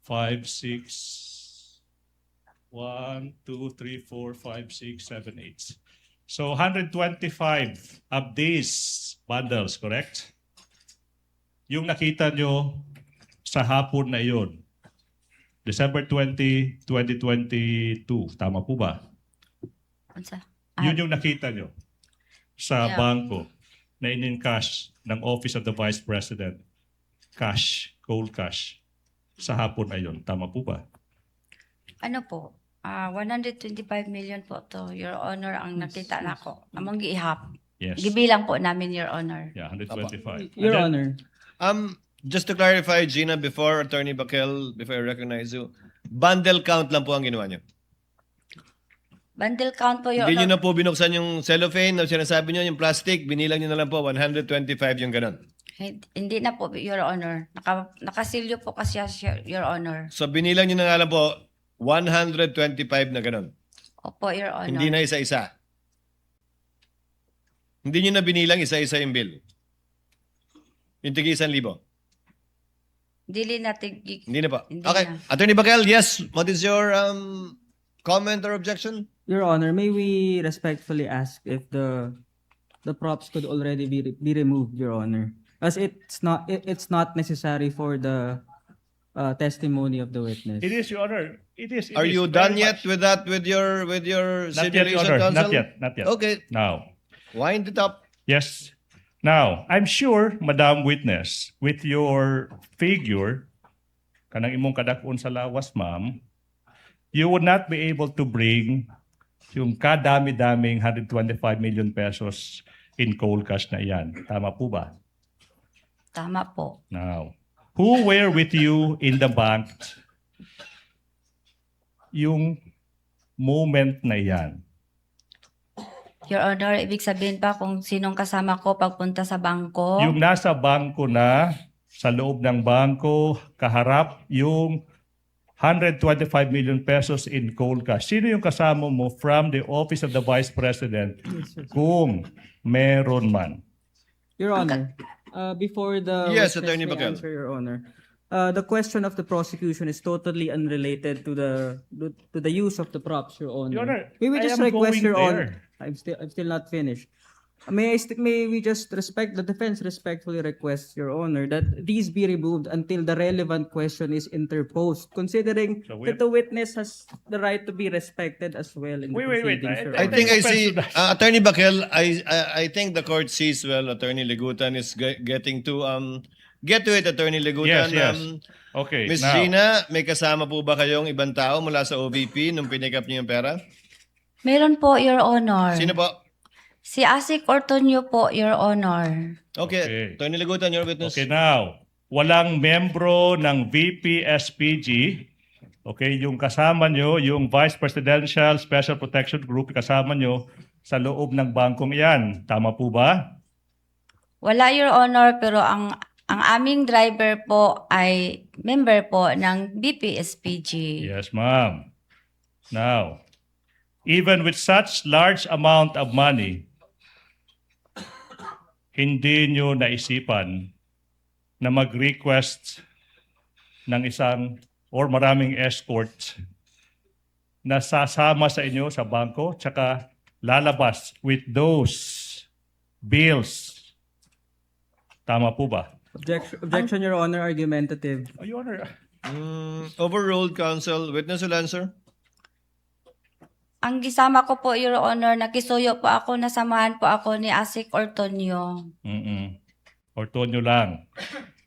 5, 6. 1, 2, 3, 4, 5, 6, 7, 8. So 125 of these bundles, correct? Yung nakita nyo sa hapon na yun, December 20, 2022, tama po ba? Unsa? Yun yung nakita nyo sa Yeah. bangko na in-encash ng Office of the Vice President. Cash, cold cash, sa hapon na yun. Tama po ba? Ano po? 125 million po to, Your Honor, ang nakita nako. Among giihap. Yes. Gibilang po namin, Your Honor. Yeah, 125. Your And then- Honor. Just to clarify, Gina, before Attorney Bakel, before I recognize you, bundle count lang po ang ginawa niyo. Bundle count po, Your Hindi niyo Honor. na po binuksan yung cellophane na sinasabi niyo, yung plastic, binilang niyo na lang po, 125 yung ganun. Hindi na po, Your Honor. Nakasilyo po kasi siya, Your Honor. So binilang niyo na nga lang po, 125 na ganun. Opo, Your Honor. Hindi na isa-isa. Hindi niyo na binilang isa-isa yung bill. Yung tigi 1,000. Dili natin Hindi na po. Hindi Okay. na. Attorney Bakel, yes. What is your comment or objection? Your Honor, may we respectfully ask if the props could already be removed, Your Honor, as it's not necessary for the testimony of the witness. It is, Your Honor. It is. Are you very done yet much. with that with your Not yet, Your simulation Honor. counsel? Not yet. Okay. Now, Wind it up. yes. Now, I'm sure, Madam Witness, with your figure, kanang imong kadakon sa lawas, ma'am, you would not be able to bring yung kadami-daming 125 million pesos in cold cash na iyan. Tama po ba? Tama po. Now, who were with you in the bank yung moment na iyan? Your Honor, ibig sabihin pa kung sinong kasama ko pagpunta sa bangko. Yung nasa bangko na, sa loob ng bangko, kaharap yung 125 million pesos in cold cash. Sino yung kasama mo from the Office of the Vice President kung meron man? Your Honor, before the Yes, witness Attorney may Bakel. answer, Your Honor, the question of the prosecution is totally unrelated to the use of the props, Your Honor. Your Honor, May we I just am request, going Your Honor? there. I'm still not finished. May we just the defense respectfully request, Your Honor, that these be removed until the relevant question is interposed, considering So we that the witness has the right to be respected as well in the Wait. proceedings, Your I Honor. think I offense see, to that. Attorney Bakel, I think the court sees well Attorney Legutan is getting to get to it, Attorney Legutan. Yes. Okay, Miss now, Gina, may kasama po ba kayong ibang tao mula sa OVP nung pinikap niyo yung pera? Meron po, Your Honor. Sino po? Si Asik Ortonio po, Your Honor. Okay. Okay. Attorney Legutan, your witness. Okay, now, walang membro ng VP-SPG. Okay, yung kasama nyo, yung Vice Presidential Special Protection Group, kasama nyo sa loob ng bangkong iyan. Tama po ba? Wala, Your Honor, pero ang aming driver po ay member po ng BPSPG. Yes, ma'am. Now, even with such large amount of money, hindi nyo naisipan na mag-request ng isang or maraming escort na sasama sa inyo sa bangko tsaka lalabas with those bills. Tama po ba? Objection, Your Honor, argumentative. Oh, Your Honor. Overruled, counsel. Witness will answer. Ang gisama ko po, Your Honor, nakisuyo po ako, nasamahan po ako ni Asik Ortonio. Ortonio lang.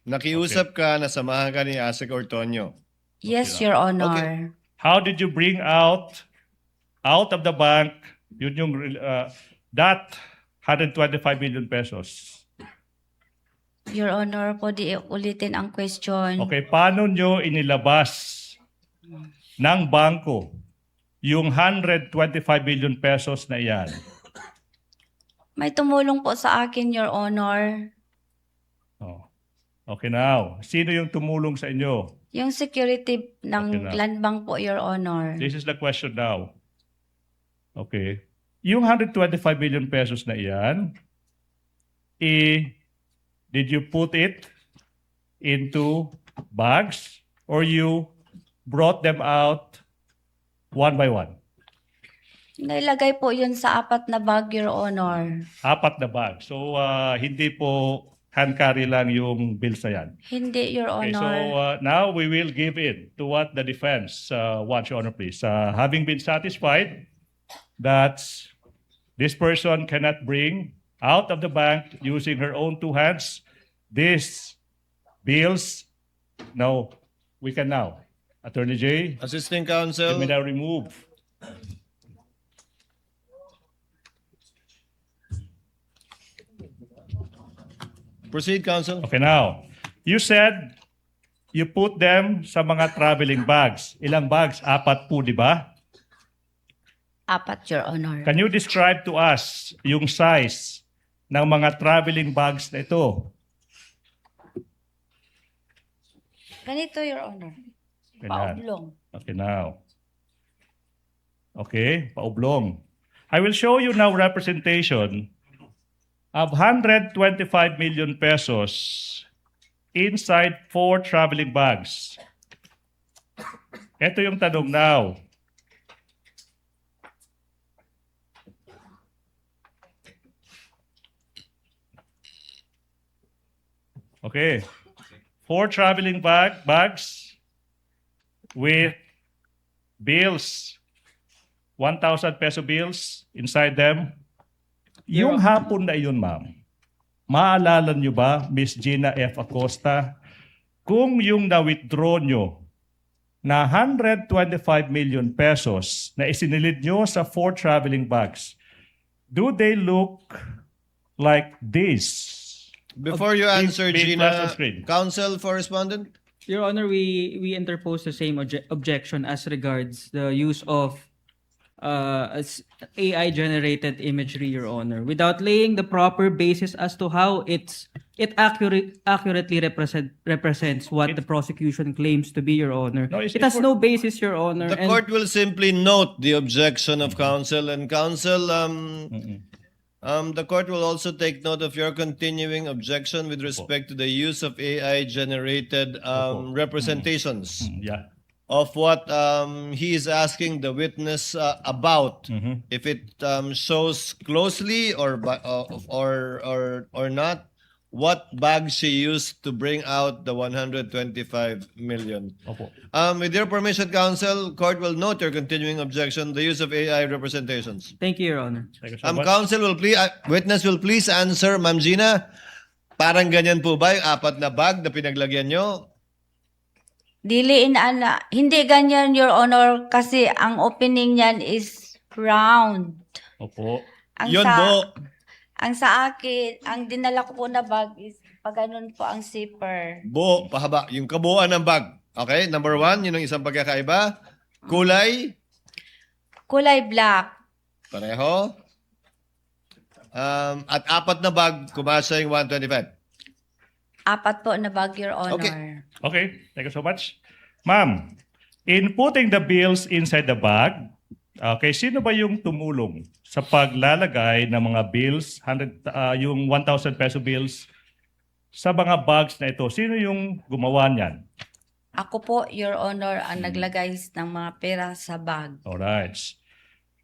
Nakiusap ka, nasamahan ka ni Asik Ortonio. Yes, Okay Your Honor. Okay. How did you bring out of the bank yung that 125 million pesos? Your Honor, po di ulitin ang question. Okay, paano nyo inilabas ng bangko yung 125 million pesos na iyan? May tumulong po sa akin, Your Honor. Oh. Okay, now, sino yung tumulong sa inyo? Yung security ng Okay na. land bank po, Your Honor. This is the question now. Okay. Yung 125 million pesos na iyan, did you put it into bags or you brought them out one by one? Nailagay po yun sa 4 na bag, Your Honor. 4 na bag. So, hindi po hand carry lang yung bills na yan. Hindi, Your Okay, so Honor. now we will give in to what the defense wants, Your Honor, please. Having been satisfied that this person cannot bring out of the bank using her own 2 hands these bills, no, we can now. Attorney J, Assisting you counsel. may now remove Proceed, counsel. Okay, now, you said you put them sa mga traveling bags. Ilang bags? 4 po, di ba? 4, Your Honor. Can you describe to us yung size ng mga traveling bags na ito? Ganito, Your Honor. Ganyan. Paoblong. Okay, now. Okay, paublong. I will show you now representation of 125 million pesos inside 4 traveling bags. Ito yung tanong now. Okay. 4 traveling bags with bills, 1,000 peso bills inside them. Yung hapon na yun, ma'am, maalala nyo ba, Miss Gina F. Acosta, kung yung na-withdraw nyo na 125 million pesos na isinilid nyo sa 4 traveling bags, do they look like this? Before you answer, Big flash on Gina, screen. counsel for respondent. Your Honor, we interpose the same objection as regards the use of AI-generated imagery, Your Honor, without laying the proper basis as to how it accurately represents what the prosecution claims to be, Your Honor. No, it has no basis, Your Honor. The and- court will simply note the objection of counsel, and counsel, the court will also take note of your continuing objection with respect to the use of AI-generated representations Yeah. of what he is asking the witness about. If it shows closely or not, what bag she used to bring out the 125 million. Opo. With your permission, counsel, court will note your continuing objection, the use of AI representations. Thank you, Your Honor. Thank you so much. Counsel will please, witness will please answer, Ma'am Gina, parang ganyan po ba yung 4 na bag na pinaglagyan nyo? Hindi ganyan, Your Honor, kasi ang opening niyan is round. Opo. Yun po. Ang sa akin, ang dinala ko po na bag is pag ganun po ang zipper. Buo, pahaba. Yung kabuuan ng bag. Okay, number 1, yun ang isang pagkakaiba. Kulay, Kulay black. pareho. At 4 na bag, kumasa yung 125. 4 po na bag, Your Honor. Okay. Okay, thank you so much. Ma'am, in putting the bills inside the bag, okay, sino ba yung tumulong sa paglalagay ng mga bills, yung 1,000 peso bills, sa mga bags na ito? Sino yung gumawa niyan? Ako po, Your Honor, ang naglagay ng mga pera sa bag. Alright.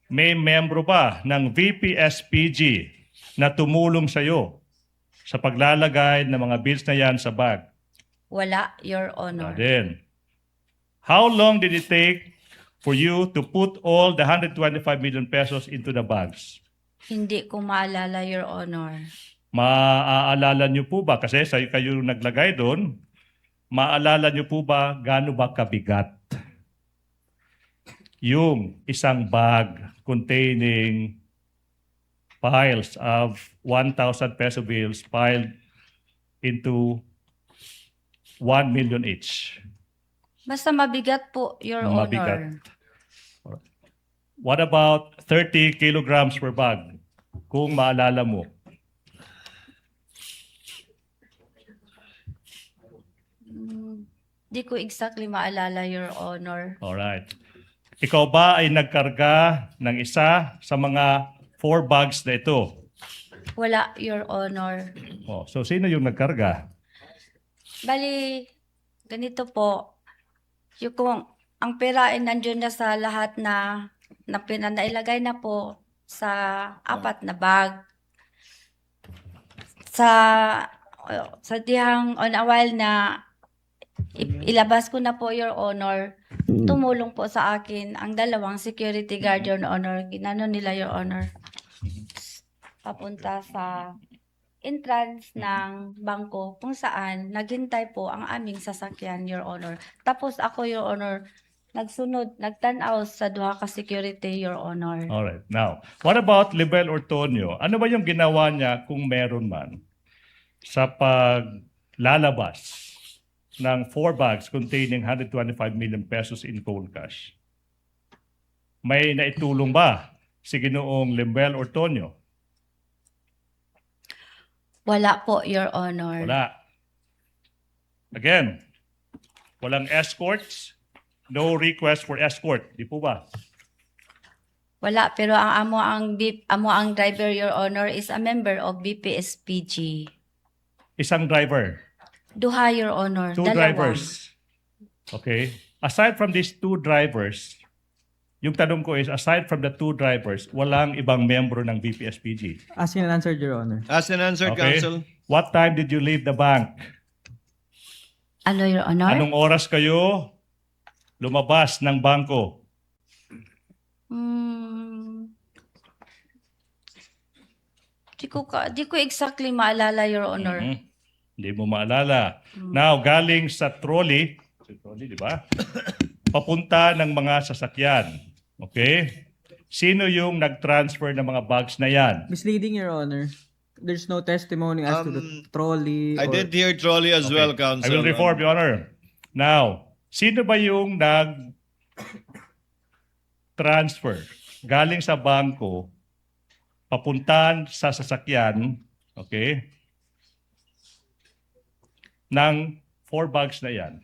May membro ba ng VPSPG na tumulong sa iyo sa paglalagay ng mga bills na yan sa bag? Wala, Your Honor. Then, how long did it take for you to put all the 125 million pesos into the bags? Hindi ko maalala, Your Honor. Maaalala niyo po ba, kasi sa kayo naglagay doon, maaalala niyo po ba gaano ba kabigat yung isang bag containing piles of 1,000 peso bills piled into 1 million each? Basta mabigat po, Your Mabigat. Honor. What about 30 kilograms per bag? Kung maalala mo. Di ko exactly maalala, Your Honor. Alright. Ikaw ba ay nagkarga ng isa sa mga 4 bags na ito? Wala, Your Honor. Oh, so sino yung nagkarga? Bali, ganito po. Yung kung ang pera ay nandiyon na sa lahat na nailagay na po sa 4 na bag. Sa dihang on a while na ilabas ko na po, Your Honor, tumulong po sa akin ang 2 security guard, Your Honor. Ginano nila, Your Honor, papunta sa entrance ng bangko kung saan naghintay po ang aming sasakyan, Your Honor. Tapos ako, Your Honor, nagtanaw sa 2 ka security, Your Honor. Alright. Now, what about Libel Ortonio? Ano ba yung ginawa niya kung meron man? sa paglalabas ng 4 bags containing 125 million pesos in cold cash. May naitulong ba si Ginoong Limbel Ortonio? Wala po, Your Honor. Wala. Again, walang escorts, no request for escort. Di po ba? Wala, pero amo ang driver, Your Honor, is a member of BPSPG. Isang driver. Duha, Your Honor. 2 Dalawa. drivers. Okay. Aside from these 2 drivers, yung tanong ko is, aside from the 2 drivers, walang ibang membro ng BPSPG. Asked and answered, Your Honor. Asked and answered, Okay. counsel. What time did you leave the bank? Ano, Your Honor? Anong oras kayo lumabas ng bangko? Di ko exactly maalala, Your Honor. Mhm. Hindi mo maalala. Now, galing sa trolley, di ba? Papunta ng mga sasakyan. Okay? Sino yung nag-transfer ng mga bags na yan? Misleading, Your Honor. There's no testimony as to the trolley. I or- did hear trolley as well, I counsel. will reform, Your Honor. Now, sino ba yung nag-transfer galing sa bangko, papuntahan sa sasakyan, okay, ng 4 bags na yan?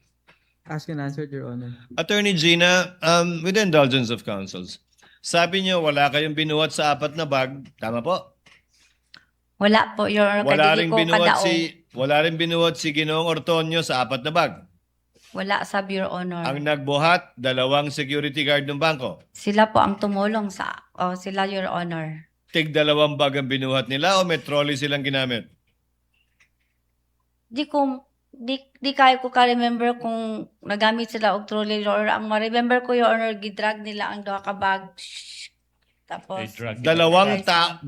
Asked and answered, Your Honor. Attorney Gina, with the indulgence of counsels, sabi niyo wala kayong binuhat sa 4 na bag. Tama po? Wala po, Your Honor. Wala rin binuhat si Ginoong Ortonio sa 4 na bag. Wala, sabi, Your Honor. Ang nagbuhat, 2 security guard ng bangko. Sila po ang tumulong sila, Your Honor. Tig 2 bag ang binuhat nila o may trolley silang ginamit? Di kayo ko ka-remember kung nagamit sila og trolley, Your Honor. Ang ma-remember ko, Your Honor, gidrag nila ang duha ka bag. Tapos, They drug it. 2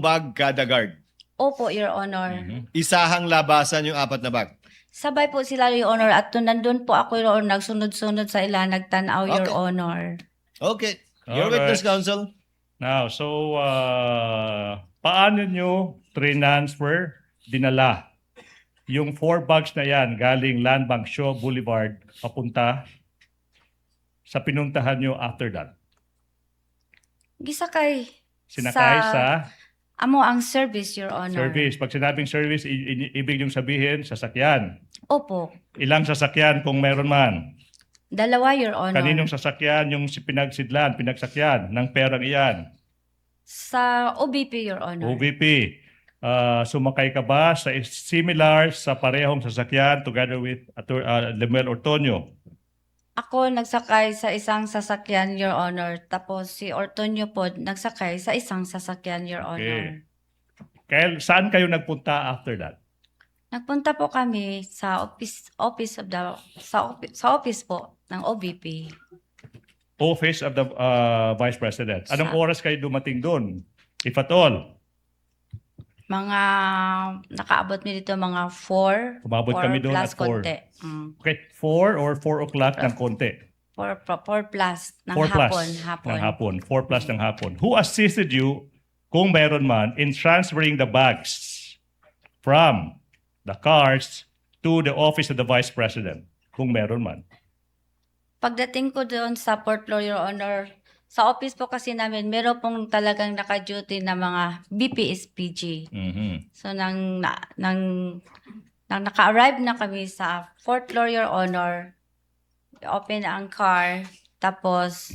bag kada guard. opo, Your Honor. Isahang labasan yung 4 na bag. Sabay po sila, Your Honor, at nandun po ako, Your Honor, nagsunod-sunod sa ila, nagtanaw, Your Okay. Honor. Okay. Your Alright. witness, counsel. Now, so, paano nyo dinala yung 4 bags na yan galing Land Bank Shaw Boulevard papunta sa pinuntahan nyo after that? Gisakay. Sinakay sa Amo ang service, Your Honor. service. Pag sinabing service, ibig yung sabihin, sasakyan. Opo. Ilang sasakyan kung meron man? 2, Your Honor. Kaninong sasakyan yung pinagsakyan ng perang iyan? Sa OBP, Your Honor. OVP. Sumakay ka ba sa similar sa parehong sasakyan together with Lemuel Ortonio? Ako nagsakay sa isang sasakyan, Your Honor. Tapos si Ortonio po nagsakay sa isang sasakyan, Your Honor. Kaya saan kayo nagpunta after that? Nagpunta po kami sa office po ng OBP. Office of the Vice President. Anong oras kayo dumating doon? If at all? Mga nakaabot mi dito mga 4. Umabot kami doon plus at 4. konti. Okay, 4 or 4 o'clock ng konti? 4 plus ng 4 plus hapon. ng hapon. 4 plus ng hapon. Who assisted you, kung meron man, in transferring the bags from the cars to the office of the Vice President? Kung meron man. Pagdating ko doon sa Port Lord, Your Honor, sa office po kasi namin, meron pong talagang naka-duty na mga BPSPG. Mhm. So, nang naka-arrive na kami sa fourth floor, Your Honor, open ang car, tapos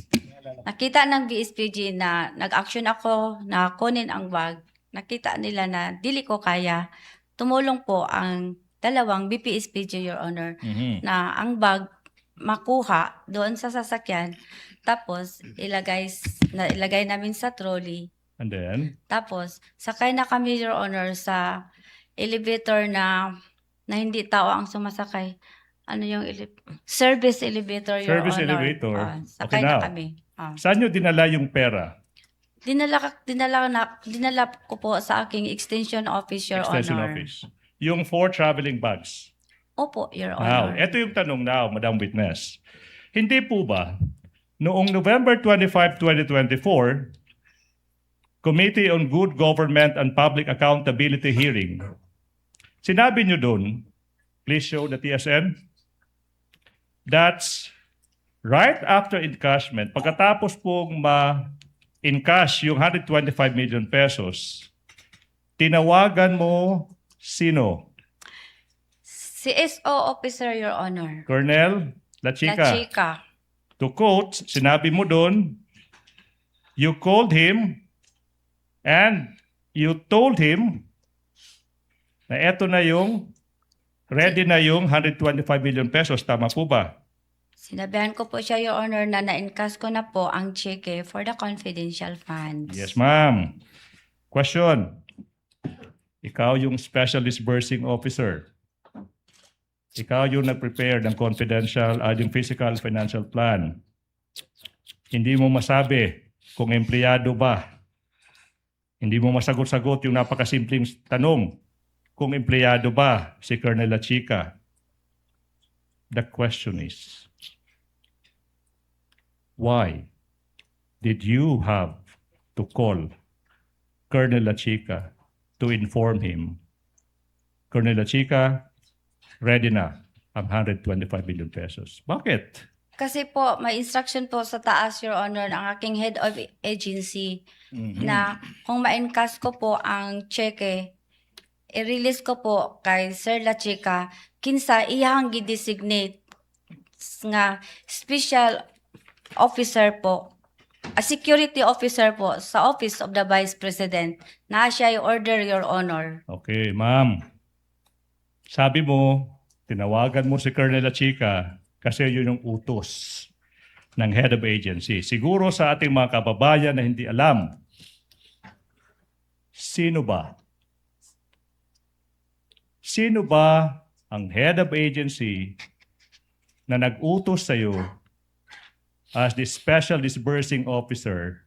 nakita ng BSPG na nag-action ako na kunin ang bag. Nakita nila na dili ko kaya. Tumulong po ang 2 BPSPG, Your Honor, Mhm. na ang bag makuha doon sa sasakyan, tapos ilagay namin sa trolley. And then? Tapos, sakay na kami, Your Honor, sa elevator na hindi tao ang sumasakay. Ano yung service elevator, Your Service Honor. elevator. Sakay Okay, na now. kami. Saan nyo dinala yung pera? Dinala ko po sa aking extension office, Your Extension Honor. office. Yung 4 traveling bags. Opo, Your Now, Honor. ito yung tanong now, Madam Witness. Hindi po ba, noong November 25, 2024, Committee on Good Government and Public Accountability hearing, Sinabi nyo dun, please show the TSN, that's right after encashment, pagkatapos pong ma-encash yung 125 million pesos, tinawagan mo sino? CSO officer, Your Honor. Colonel La La Chica. Chica. To quote, sinabi mo doon, you called him and you told him na eto na yung ready na yung 125 million pesos. Tama po ba? Sinabihan ko po siya, Your Honor, na na-encash ko na po ang cheque for the confidential funds. Yes, ma'am. Question. Ikaw yung special disbursing officer. Ikaw yung nag-prepare ng confidential, yung physical financial plan. Hindi mo masabi kung empleyado ba. Hindi mo masagot-sagot yung napakasimpleng tanong kung empleyado ba si Colonel La Chica. The question is, why did you have to call Colonel La Chica to inform him, Colonel La Chica, ready na ang 125 million pesos? Bakit? Kasi po, may instruction po sa taas, Your Honor, ng aking head of agency na kung ma-encash ko po ang cheque, i-release ko po kay Sir La Chica, kinsa iyang gi-designate nga special officer po, a security officer po sa Office of the Vice President na siya i-order, Your Honor. Okay, ma'am. Sabi mo, tinawagan mo si Colonel La Chica kasi yun yung utos ng head of agency. Siguro sa ating mga kababayan na hindi alam, sino ba? Sino ba ang head of agency na nag-utos sa'yo as the special disbursing officer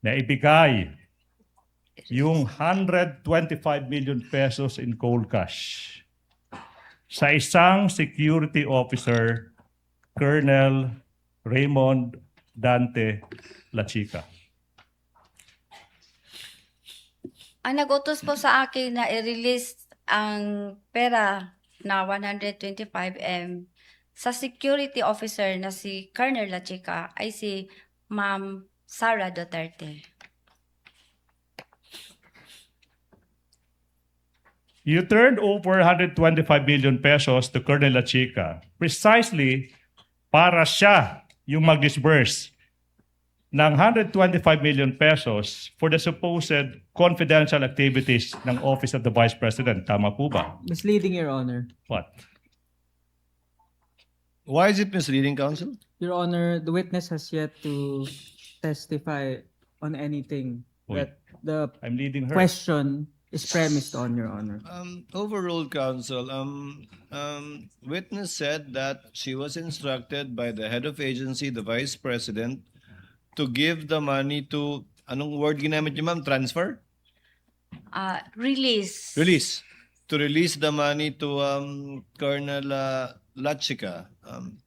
na ibigay yung 125 million pesos in cold cash sa isang security officer, Colonel Raymond Dante La Chica? Ang nag-utos po sa akin na i-release ang pera na 125M sa security officer na si Colonel La Chica ay si Ma'am Sara Duterte. You turned over 125 million pesos to Colonel La Chica precisely para siya yung mag-disburse ng 125 million pesos for the supposed confidential activities ng Office of the Vice President. Tama po ba? Misleading, Your Honor. What? Why is it misleading, counsel? Your Honor, the witness has yet to testify on anything Uy. that the I'm leading her. question is premised on, Your Honor. Overruled, counsel. Witness said that she was instructed by the head of agency, the vice president, to give the money to, anong word ginamit niyo, ma'am? Transfer? Release. Release. To release the money to Colonel La Chica.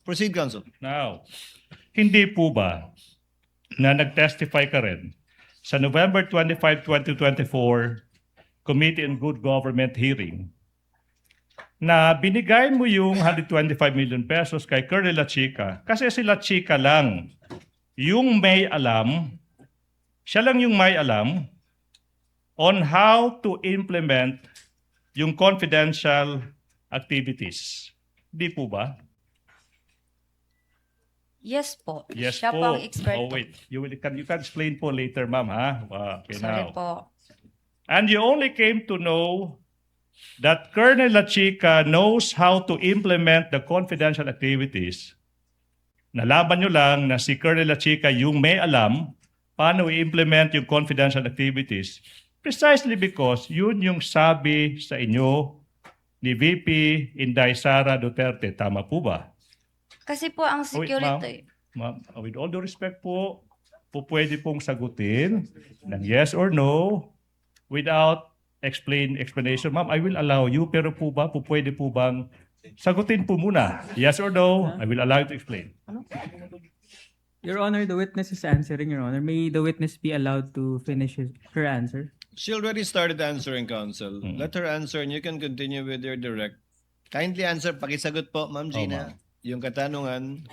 Proceed, counsel. Now, hindi po ba na nag-testify ka rin sa November 25, 2024 Committee on Good Government hearing na binigay mo yung 125 million pesos kay Colonel La Chica kasi si La Chica lang yung may alam, siya lang yung may alam on how to implement yung confidential activities. Di po ba? Yes po. Yes Siya po. po ang expert. Oh, wait. You can explain po later, ma'am, ha? Okay, Sorry now. po. And you only came to know that Colonel La Chica knows how to implement the confidential activities. Nalaman nyo lang na si Colonel La Chica yung may alam paano i-implement yung confidential activities precisely because yun yung sabi sa inyo ni VP Inday Sara Duterte. Tama po ba? Kasi po ang Oh, wait, security, Ma'am, with all due respect po pwede pong sagutin ng yes or no without explanation. Ma'am, I will allow you, pero pwede po bang sagutin po muna? Yes or no? I will allow you to explain. Your Honor, the witness is answering, Your Honor. May the witness be allowed to finish her answer? She already started answering, Counsel. Let her answer and you can continue with your direct. Kindly answer, pakisagot po, Ma'am Gina, yung katanungan.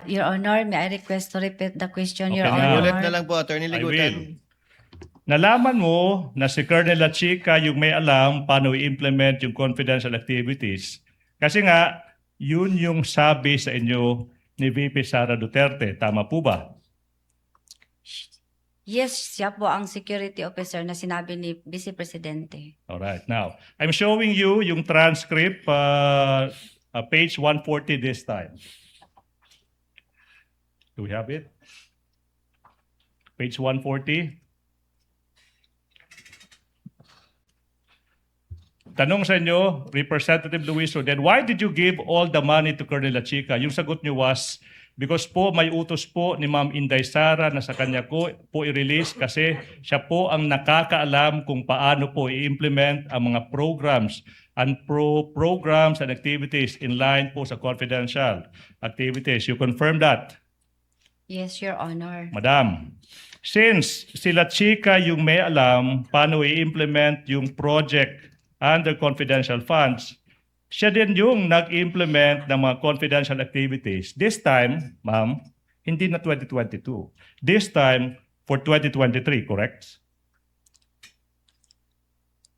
Your Honor, may I request to repeat the question, Your Okay, now. Honor? Ulit na lang po, Attorney I Ligutan. will. Nalaman mo na si Colonel La Chica yung may alam paano i-implement yung confidential activities. Kasi nga, yun yung sabi sa inyo ni VP Sara Duterte. Tama po ba? Yes, siya po ang security officer na sinabi ni Vice Presidente. Alright. Now, I'm showing you yung transcript, page 140 this time. Do we have it? Page 140. Tanong sa inyo, Representative Luis Rodel, why did you give all the money to Colonel La Chica? Yung sagot niyo was, because po may utos po ni Ma'am Inday Sara na sa kanya ko po i-release kasi siya po ang nakakaalam kung paano po i-implement ang mga programs and programs and activities in line po sa confidential activities. You confirm that? Yes, Your Honor. Madam, since sila Chica yung may alam paano i-implement yung project under confidential funds, siya din yung nag-implement ng mga confidential activities. This time, ma'am, hindi na 2022. This time, for 2023, correct?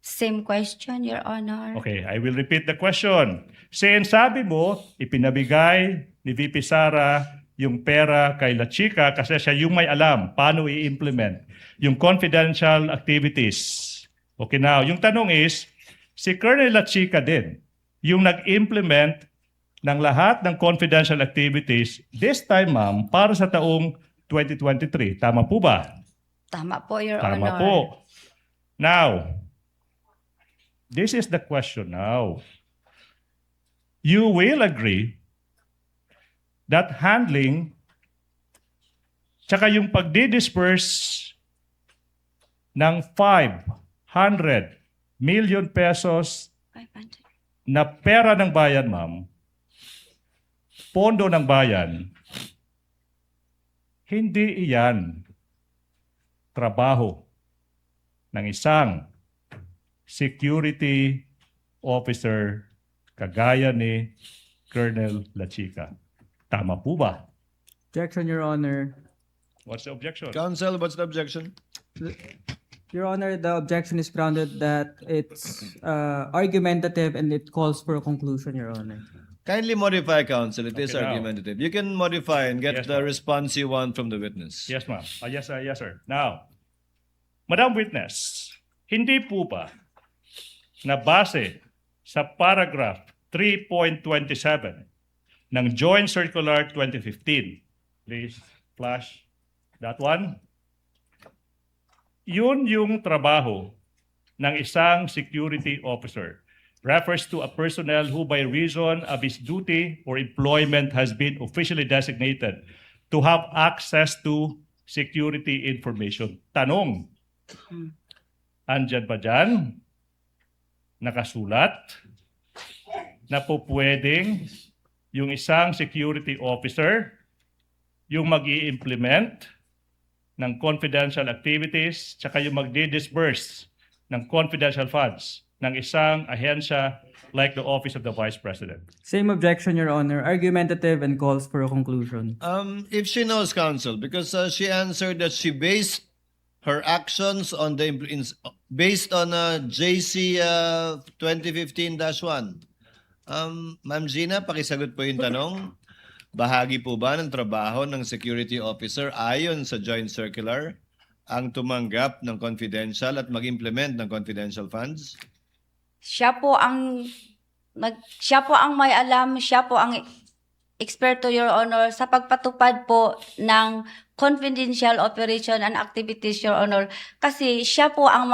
Same question, Your Honor. Okay, I will repeat the question. Since sabi mo, ipinabigay ni VP Sara yung pera kay La Chica kasi siya yung may alam paano i-implement yung confidential activities. Okay, now, yung tanong is, si Colonel La Chica din, yung nag-implement ng lahat ng confidential activities, this time, ma'am, para sa taong 2023. Tama po ba? Tama po, Your Tama Honor. po. Now, this is the question now. You will agree that handling tsaka yung pagdi-disperse ng 500 million pesos 500. na pera ng bayan, ma'am, pondo ng bayan, hindi iyan trabaho ng isang security officer kagaya ni Colonel La Chica. Tama po ba? Objection, Your Honor. What's the objection? Counsel, what's the objection? Your Honor, the objection is grounded that it's argumentative and it calls for a conclusion, Your Honor. Kindly modify, Counsel. It is Okay, now. argumentative. You can modify and get Yes, the ma'am. response you want from the witness. Yes, ma'am. Yes, sir. Now, Madam Witness, hindi po ba na base sa paragraph 3.27 ng Joint Circular 2015, please flash that one, yun yung trabaho ng isang security officer. Refers to a personnel who by reason of his duty or employment has been officially designated to have access to security information. Tanong, andyan ba dyan nakasulat na po pwedeng yung isang security officer yung mag-i-implement ng confidential activities tsaka yung magdi-disburse ng confidential funds ng isang ahensya like the Office of the Vice President? Same objection, Your Honor. Argumentative and calls for a conclusion. If she knows, Counsel, because she answered that she based her actions on the based on JC 2015-1. Ma'am Gina, pakisagot po yung tanong. Bahagi po ba ng trabaho ng security officer ayon sa joint circular ang tumanggap ng confidential at mag-implement ng confidential funds? Siya po ang may alam, siya po ang eksperto, Your Honor, sa pagpatupad po ng confidential operation and activities, Your Honor. Kasi siya po ang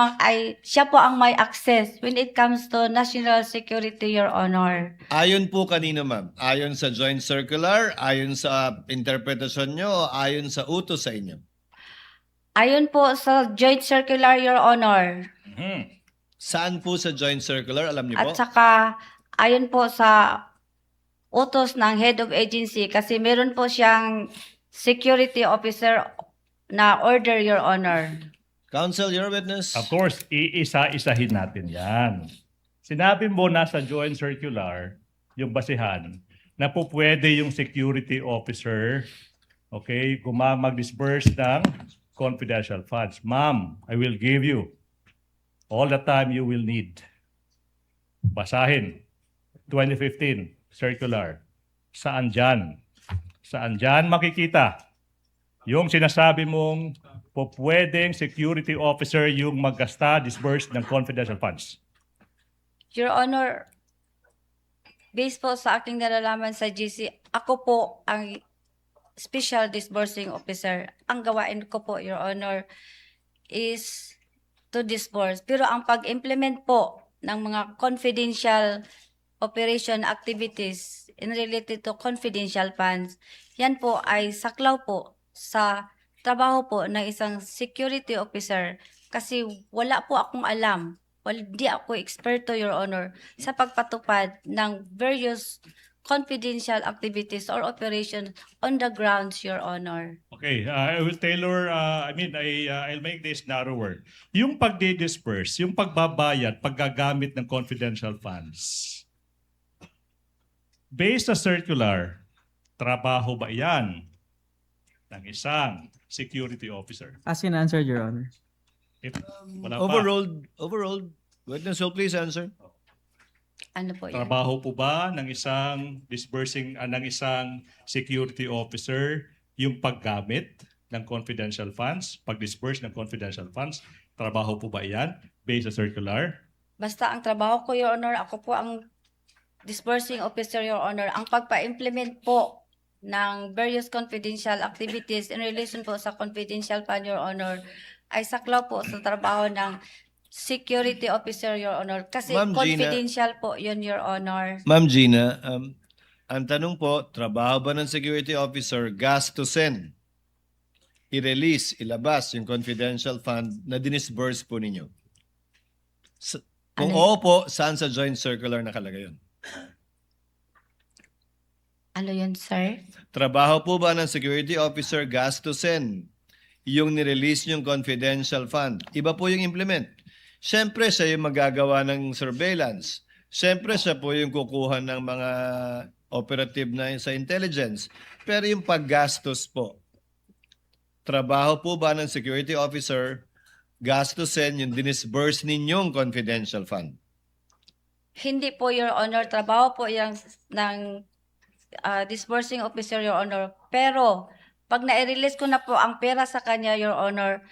may access when it comes to national security, Your Honor. Ayon po kanino, ma'am? Ayon sa joint circular, ayon sa interpretasyon nyo, o ayon sa utos sa inyo? Ayon po sa joint circular, Your Honor. Saan po sa joint circular? Alam niyo po? At saka ayon po sa utos ng head of agency kasi meron po siyang security officer na order, Your Honor. Counsel, your witness. Of course, iisa-isahin natin yan. Sinabi mo na sa joint circular, yung basihan, na po pwede yung security officer, okay, mag-disburse ng confidential funds. Ma'am, I will give you all the time you will need. Basahin. 2015, circular. Saan dyan? Saan dyan makikita? Yung sinasabi mong po pwedeng security officer yung maggasta, disburse ng confidential funds. Your Honor, based po sa aking nalalaman sa GC, ako po ang Special Disbursing Officer. Ang gawain ko po, Your Honor, is to disburse. Pero ang pag-implement po ng mga confidential operation activities in related to confidential funds, yan po ay saklaw po sa trabaho po ng isang security officer kasi wala po akong alam. Di ako eksperto, Your Honor, sa pagpatupad ng various confidential activities or operation on the grounds, Your Honor. Okay, I will tailor, I'll make this narrower. Yung pagdi-disperse, yung pagbabayad, paggagamit ng confidential funds, based sa circular, trabaho ba yan ng isang security officer? As in answered, Your Honor. If, wala pa. Overruled. Witness will please answer. Ano po yan? Trabaho po ba ng isang ng isang security officer yung paggamit ng confidential funds, pag-disburse ng confidential funds? Trabaho po ba yan based sa circular? Basta ang trabaho ko, Your Honor, ako po ang disbursing officer, Your Honor. Ang pagpa-implement po ng various confidential activities in relation po sa confidential fund, Your Honor, ay saklaw po sa trabaho ng security officer, Your Honor. Kasi Ma'am Gina. confidential po yun, Your Honor. Ma'am Gina, ang tanong po, trabaho ba ng security officer gastusin, i-release, ilabas yung confidential fund na dinisburse po ninyo? Kung oo po, saan sa joint circular nakalagay yun? Ano yun, sir? Trabaho po ba ng security officer gastusin yung nirelease yung confidential fund? Iba po yung implement. Siyempre, siya yung magagawa ng surveillance. Siyempre, siya po yung kukuha ng mga operative na sa intelligence. Pero yung paggastos po, trabaho po ba ng security officer gastusin yung dinisburse ninyong confidential fund? Hindi po, Your Honor. Trabaho po yung ng disbursing officer, Your Honor. Pero, pag na-release ko na po ang pera sa kanya, Your Honor,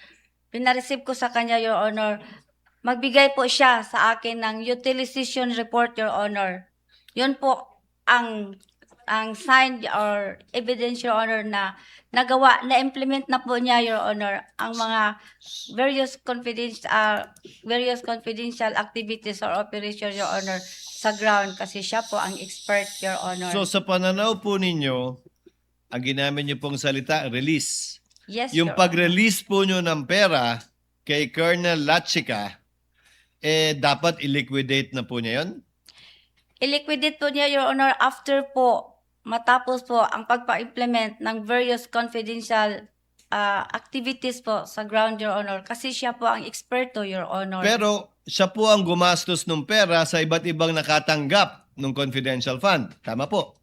pinareceive ko sa kanya, Your Honor, magbigay po siya sa akin ng utilization report, Your Honor. Yun po ang signed or evidence, Your Honor, na nagawa, na-implement na po niya, Your Honor, ang mga various confidential activities or operation, Your Honor, sa ground kasi siya po ang expert, Your Honor. So sa pananaw po ninyo, ang ginamit niyo pong salita, release. Yes, Yung Your Honor. pag-release po nyo ng pera kay Colonel Lachica, dapat i-liquidate na po niya yun? I-liquidate po niya, Your Honor, after po, matapos po ang pagpa-implement ng various confidential activities po sa ground, Your Honor. Kasi siya po ang eksperto, Your Honor. Pero siya po ang gumastos ng pera sa iba't ibang nakatanggap ng confidential fund. Tama po.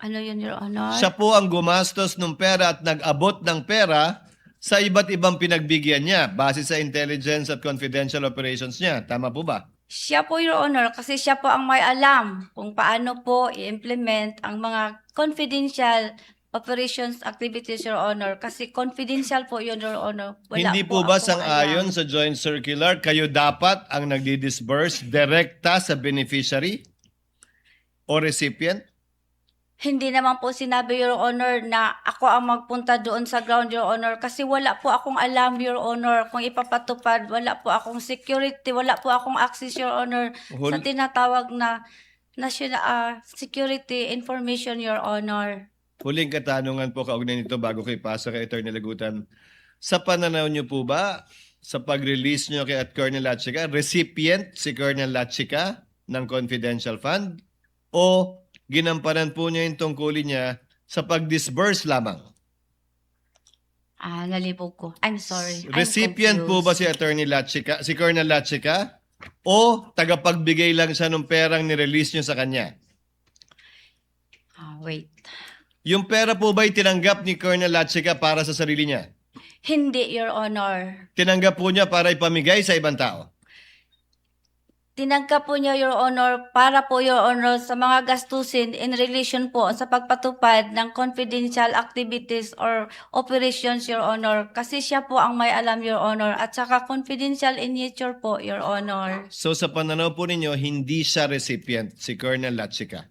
Ano yun, Your Honor? Siya po ang gumastos ng pera at nag-abot ng pera sa iba't ibang pinagbigyan niya base sa intelligence at confidential operations niya. Tama po ba? Siya po, Your Honor, kasi siya po ang may alam kung paano po i-implement ang mga confidential operations activities, Your Honor. Kasi confidential po yun, Your Honor. Wala Hindi po ba akong sang-ayon alam. sa joint circular, kayo dapat ang nagdi-disburse direkta sa beneficiary o recipient? Hindi naman po sinabi, Your Honor, na ako ang magpunta doon sa ground, Your Honor. Kasi wala po akong alam, Your Honor, kung ipapatupad. Wala po akong security, wala po akong access, Your Honor, sa tinatawag na national security information, Your Honor. Huling katanungan po kaugnay nito bago kayo ipasa kay Atty. Lagutan. Sa pananaw niyo po ba, sa pag-release niyo kay Colonel Lachica, recipient si Colonel Lachica ng confidential fund o ginampanan po niya yung tungkulin niya sa pag-disburse lamang? Nalibog ko. I'm sorry. I'm Recipient po ba confused. si Attorney Lachica, si Colonel Lachica? O tagapagbigay lang siya ng perang ni-release niyo sa kanya? Wait. Yung pera po ba'y tinanggap ni Colonel Lachica para sa sarili niya? Hindi, Your Honor. Tinanggap po niya para ipamigay sa ibang tao? Tinanggap po niya, Your Honor, para po, Your Honor, sa mga gastusin in relation po sa pagpatupad ng confidential activities or operations, Your Honor. Kasi siya po ang may alam, Your Honor, at saka confidential in nature po, Your Honor. So sa pananaw po ninyo, hindi siya recipient, si Colonel Lachica.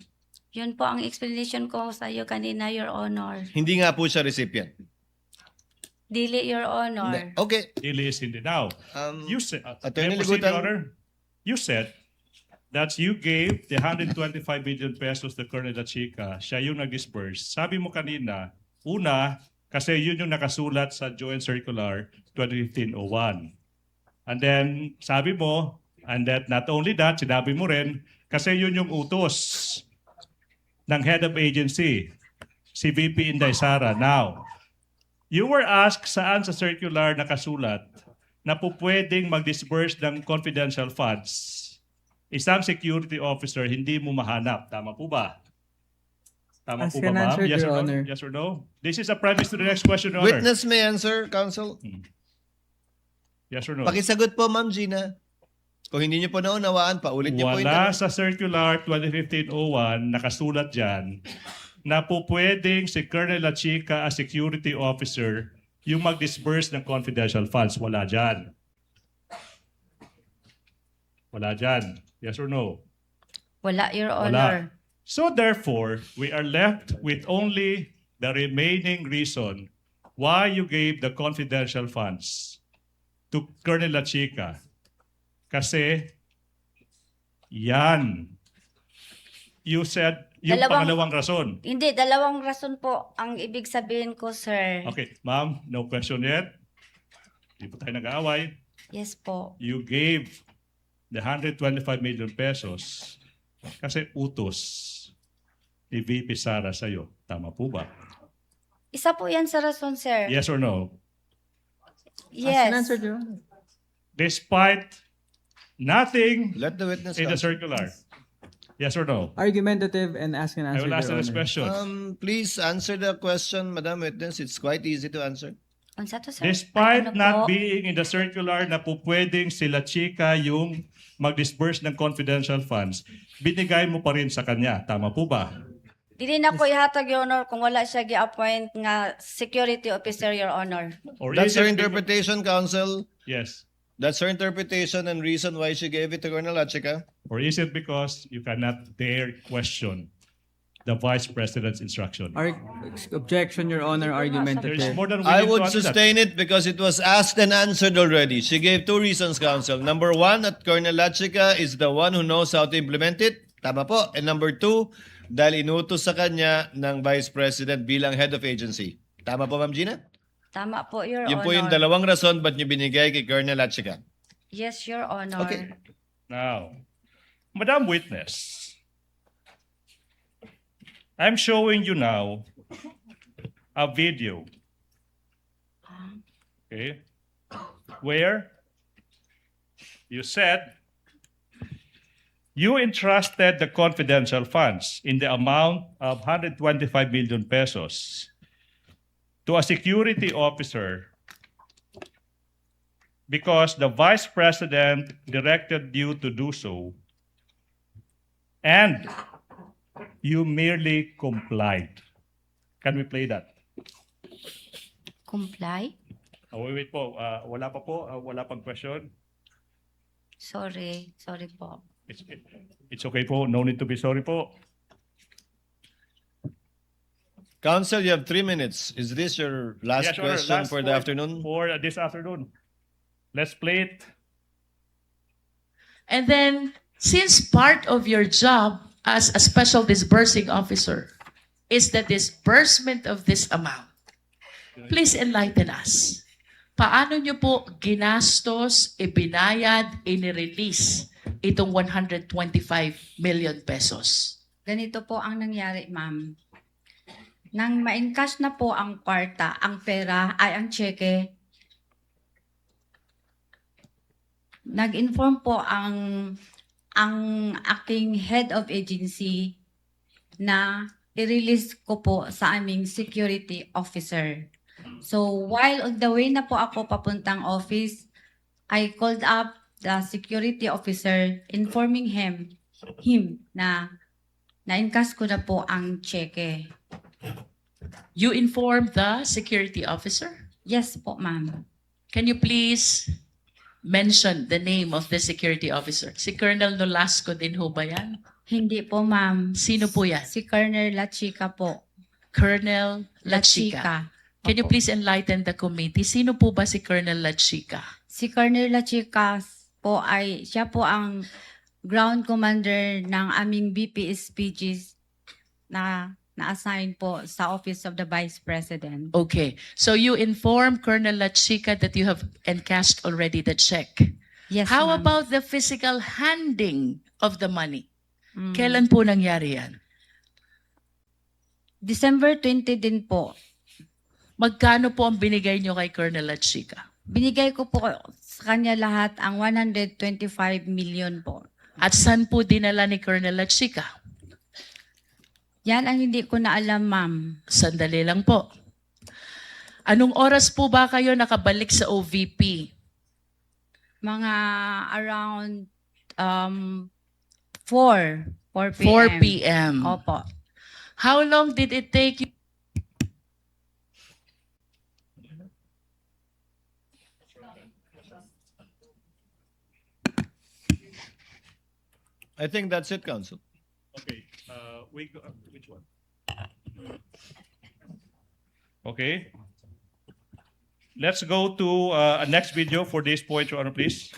Yun po ang explanation ko sa iyo kanina, Your Honor. Hindi nga po siya recipient. Dili, Your Honor. Hindi. Okay. Ili is hindi. Now, you said, Attorney may I proceed, Ligutan. Your Honor? You said that you gave the 125 billion pesos to Colonel Lachica. Siya yung nag-disperse. Sabi mo kanina, una, kasi yun yung nakasulat sa Joint Circular 2015-01. And then, sabi mo, and that not only that, sinabi mo rin, kasi yun yung utos ng head of agency, si VP Inday Sara. Now, you were asked saan sa circular nakasulat na po pwedeng mag-disburse ng confidential funds. Isang security officer, hindi mo mahanap. Tama po ba? Tama Ask po ba, and ma'am? answer, Yes Your or no? Honor. Yes or no? This is a premise to the next question, Your Honor. Witness may answer, counsel. Yes or no? Pakisagot po, Ma'am Gina. Kung hindi niyo po naunawaan, paulit niyo po yung Wala tanong. sa circular 2015-01 nakasulat dyan na po pwedeng si Colonel Lachica as security officer yung mag-disburse ng confidential funds. Wala dyan. Wala dyan. Yes or no? Wala, Your Wala. Honor. So therefore, we are left with only the remaining reason why you gave the confidential funds to Colonel Lachica. Kasi yan. You said yung pangalawang rason. Hindi, dalawang rason po ang ibig sabihin ko, sir. Okay, ma'am, no question yet. Hindi po tayo nag-aaway. Yes po. You gave the 125 million pesos kasi utos ni VP Sara sa'yo. Tama po ba? Isa po yan sa rason, sir. Yes or no? Ask Yes. and answer, Your Honor. Despite nothing Let the witness in the counsel. circular. Yes or no? Argumentative and ask and I answer, will ask Your this Honor. question. Please answer the question, Madam Witness. It's quite easy to answer. Unsa to, sir? Despite Ano not po? being in the circular na po pwedeng sila chika yung mag-disburse ng confidential funds, binigay mo pa rin sa kanya. Tama po ba? Dili na ko ihatag, Your Honor, kung wala siya gi-appoint nga security officer, Your Honor. Or That's is her it because- interpretation, counsel. Yes. That's her interpretation and reason why she gave it to Colonel Lachica. Or is it because you cannot dare question the Vice President's instruction? Objection, Your Honor, There is argumentative. more than I willing to would answer that. sustain it because it was asked and answered already. She gave two reasons, counsel. Number one, that Colonel Lachica is the one who knows how to implement it. Tama po. And number two, dahil inutos sa kanya ng Vice President bilang head of agency. Tama po, Ma'am Gina? Tama po, Your Yun Honor. po yung dalawang rason ba't niyo binigay kay Colonel Lachica. Yes, Your Honor. Okay. Now, Madam Witness, I'm showing you now a video. Okay? Where you said you entrusted the confidential funds in the amount of 125 million pesos to a security officer because the Vice President directed you to do so, and you merely complied. Can we play that? Comply? Wait po. Wala pa po. Wala pang question. Sorry. Sorry po. It's okay po. No need to be sorry po. Counsel, you have 3 minutes. Is this your last Yes, Your Honor, question last for the afternoon? For this afternoon. Let's play it. And then, since part of your job as a special disbursing officer is the disbursement of this amount, please enlighten us. Paano nyo po ginastos, ibinayad, inirelease itong 125 million pesos? Ganito po ang nangyari, ma'am. Nang ma-encash na po ang kwarta, ang pera ay ang cheque, nag-inform po ang aking head of agency na i-release ko po sa aming security officer. So while on the way na po ako papuntang office, I called up the security officer informing him na na-encash ko na po ang cheque. You informed the security officer? Yes po, ma'am. Can you please mention the name of the security officer? Si Colonel Nolasco din ho ba yan? Hindi po, ma'am. Sino po yan? Si Colonel La Chica po. Colonel Lachica. Can you Opo. please enlighten the committee? Sino po ba si Colonel Lachica? Si Colonel La Chica po siya po ang ground commander ng aming BPSPGs na na-assign po sa Office of the Vice President. Okay. So you informed Colonel Lachica that you have encashed already the check. Yes, How ma'am. about the physical handing of the money? Mm. Kailan po nangyari yan? December 20 din po. Magkano po ang binigay nyo kay Colonel Lachica? Binigay ko po sa kanya lahat ang 125 million po. At saan po dinala ni Colonel Lachica? Yan ang hindi ko na alam, ma'am. Sandali lang po. Anong oras po ba kayo nakabalik sa OVP? Mga around 4 p.m. 4 p.m. Opo. How long did it take you? I think that's it, Council. Okay, which one? Okay. Let's go to a next video for this point, Your Honor, please.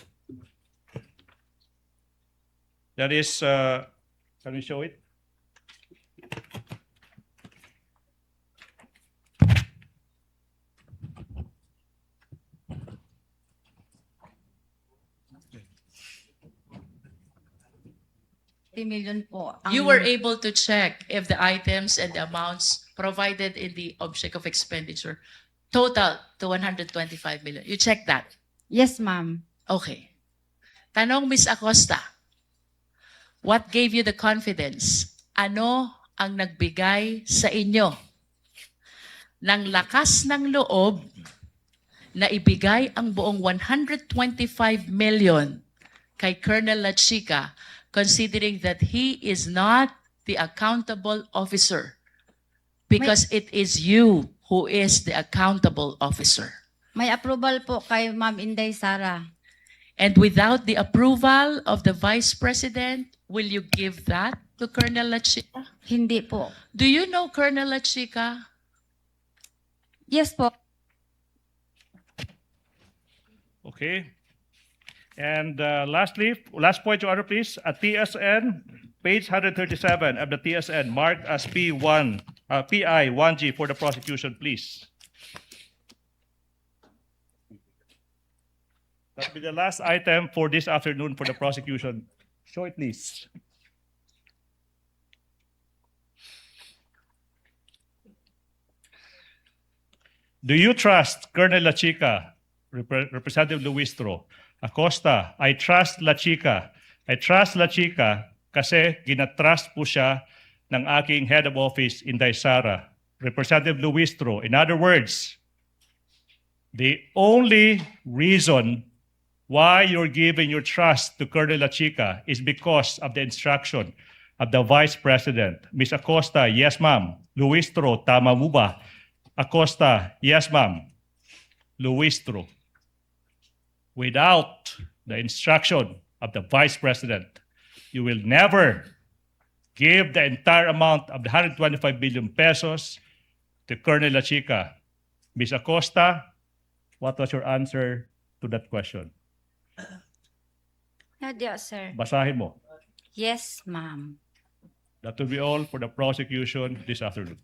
That is, can we show it? Million po. You were able to check if the items and the amounts provided in the object of expenditure total to 125 million. You checked that? Yes, ma'am. Okay. Tanong Miss Acosta, what gave you the confidence? Ano ang nagbigay sa inyo ng lakas ng loob na ibigay ang buong 125 million kay Colonel Lachica, considering that he is not the accountable officer because it is you who is the accountable officer? May approval po kay Ma'am Inday Sara. And without the approval of the Vice President, will you give that to Colonel Lachica? Hindi po. Do you know Colonel Lachica? Yes po. Okay. And lastly, last point, Your Honor, please. At TSN, page 137 of the TSN, marked as P1, PI 1G for the prosecution, please. That'll be the last item for this afternoon for the prosecution. Show it, please. Do you trust Colonel Lachica, Representative Luistro, Acosta? I trust Lachica. I trust Lachica kasi ginatrust po siya ng aking head of office, Inday Sara. Representative Luistro. In other words, the only reason why you're giving your trust to Colonel Lachica is because of the instruction of the Vice President. Ms. Acosta, yes ma'am. Luistro, tama mo ba? Acosta, yes ma'am. Luistro. Without the instruction of the Vice President, you will never give the entire amount of the 125 billion pesos to Colonel Lachica. Ms. Acosta, what was your answer to that question? Nadia, sir. Basahin mo. Yes, ma'am. That will be all for the prosecution this afternoon.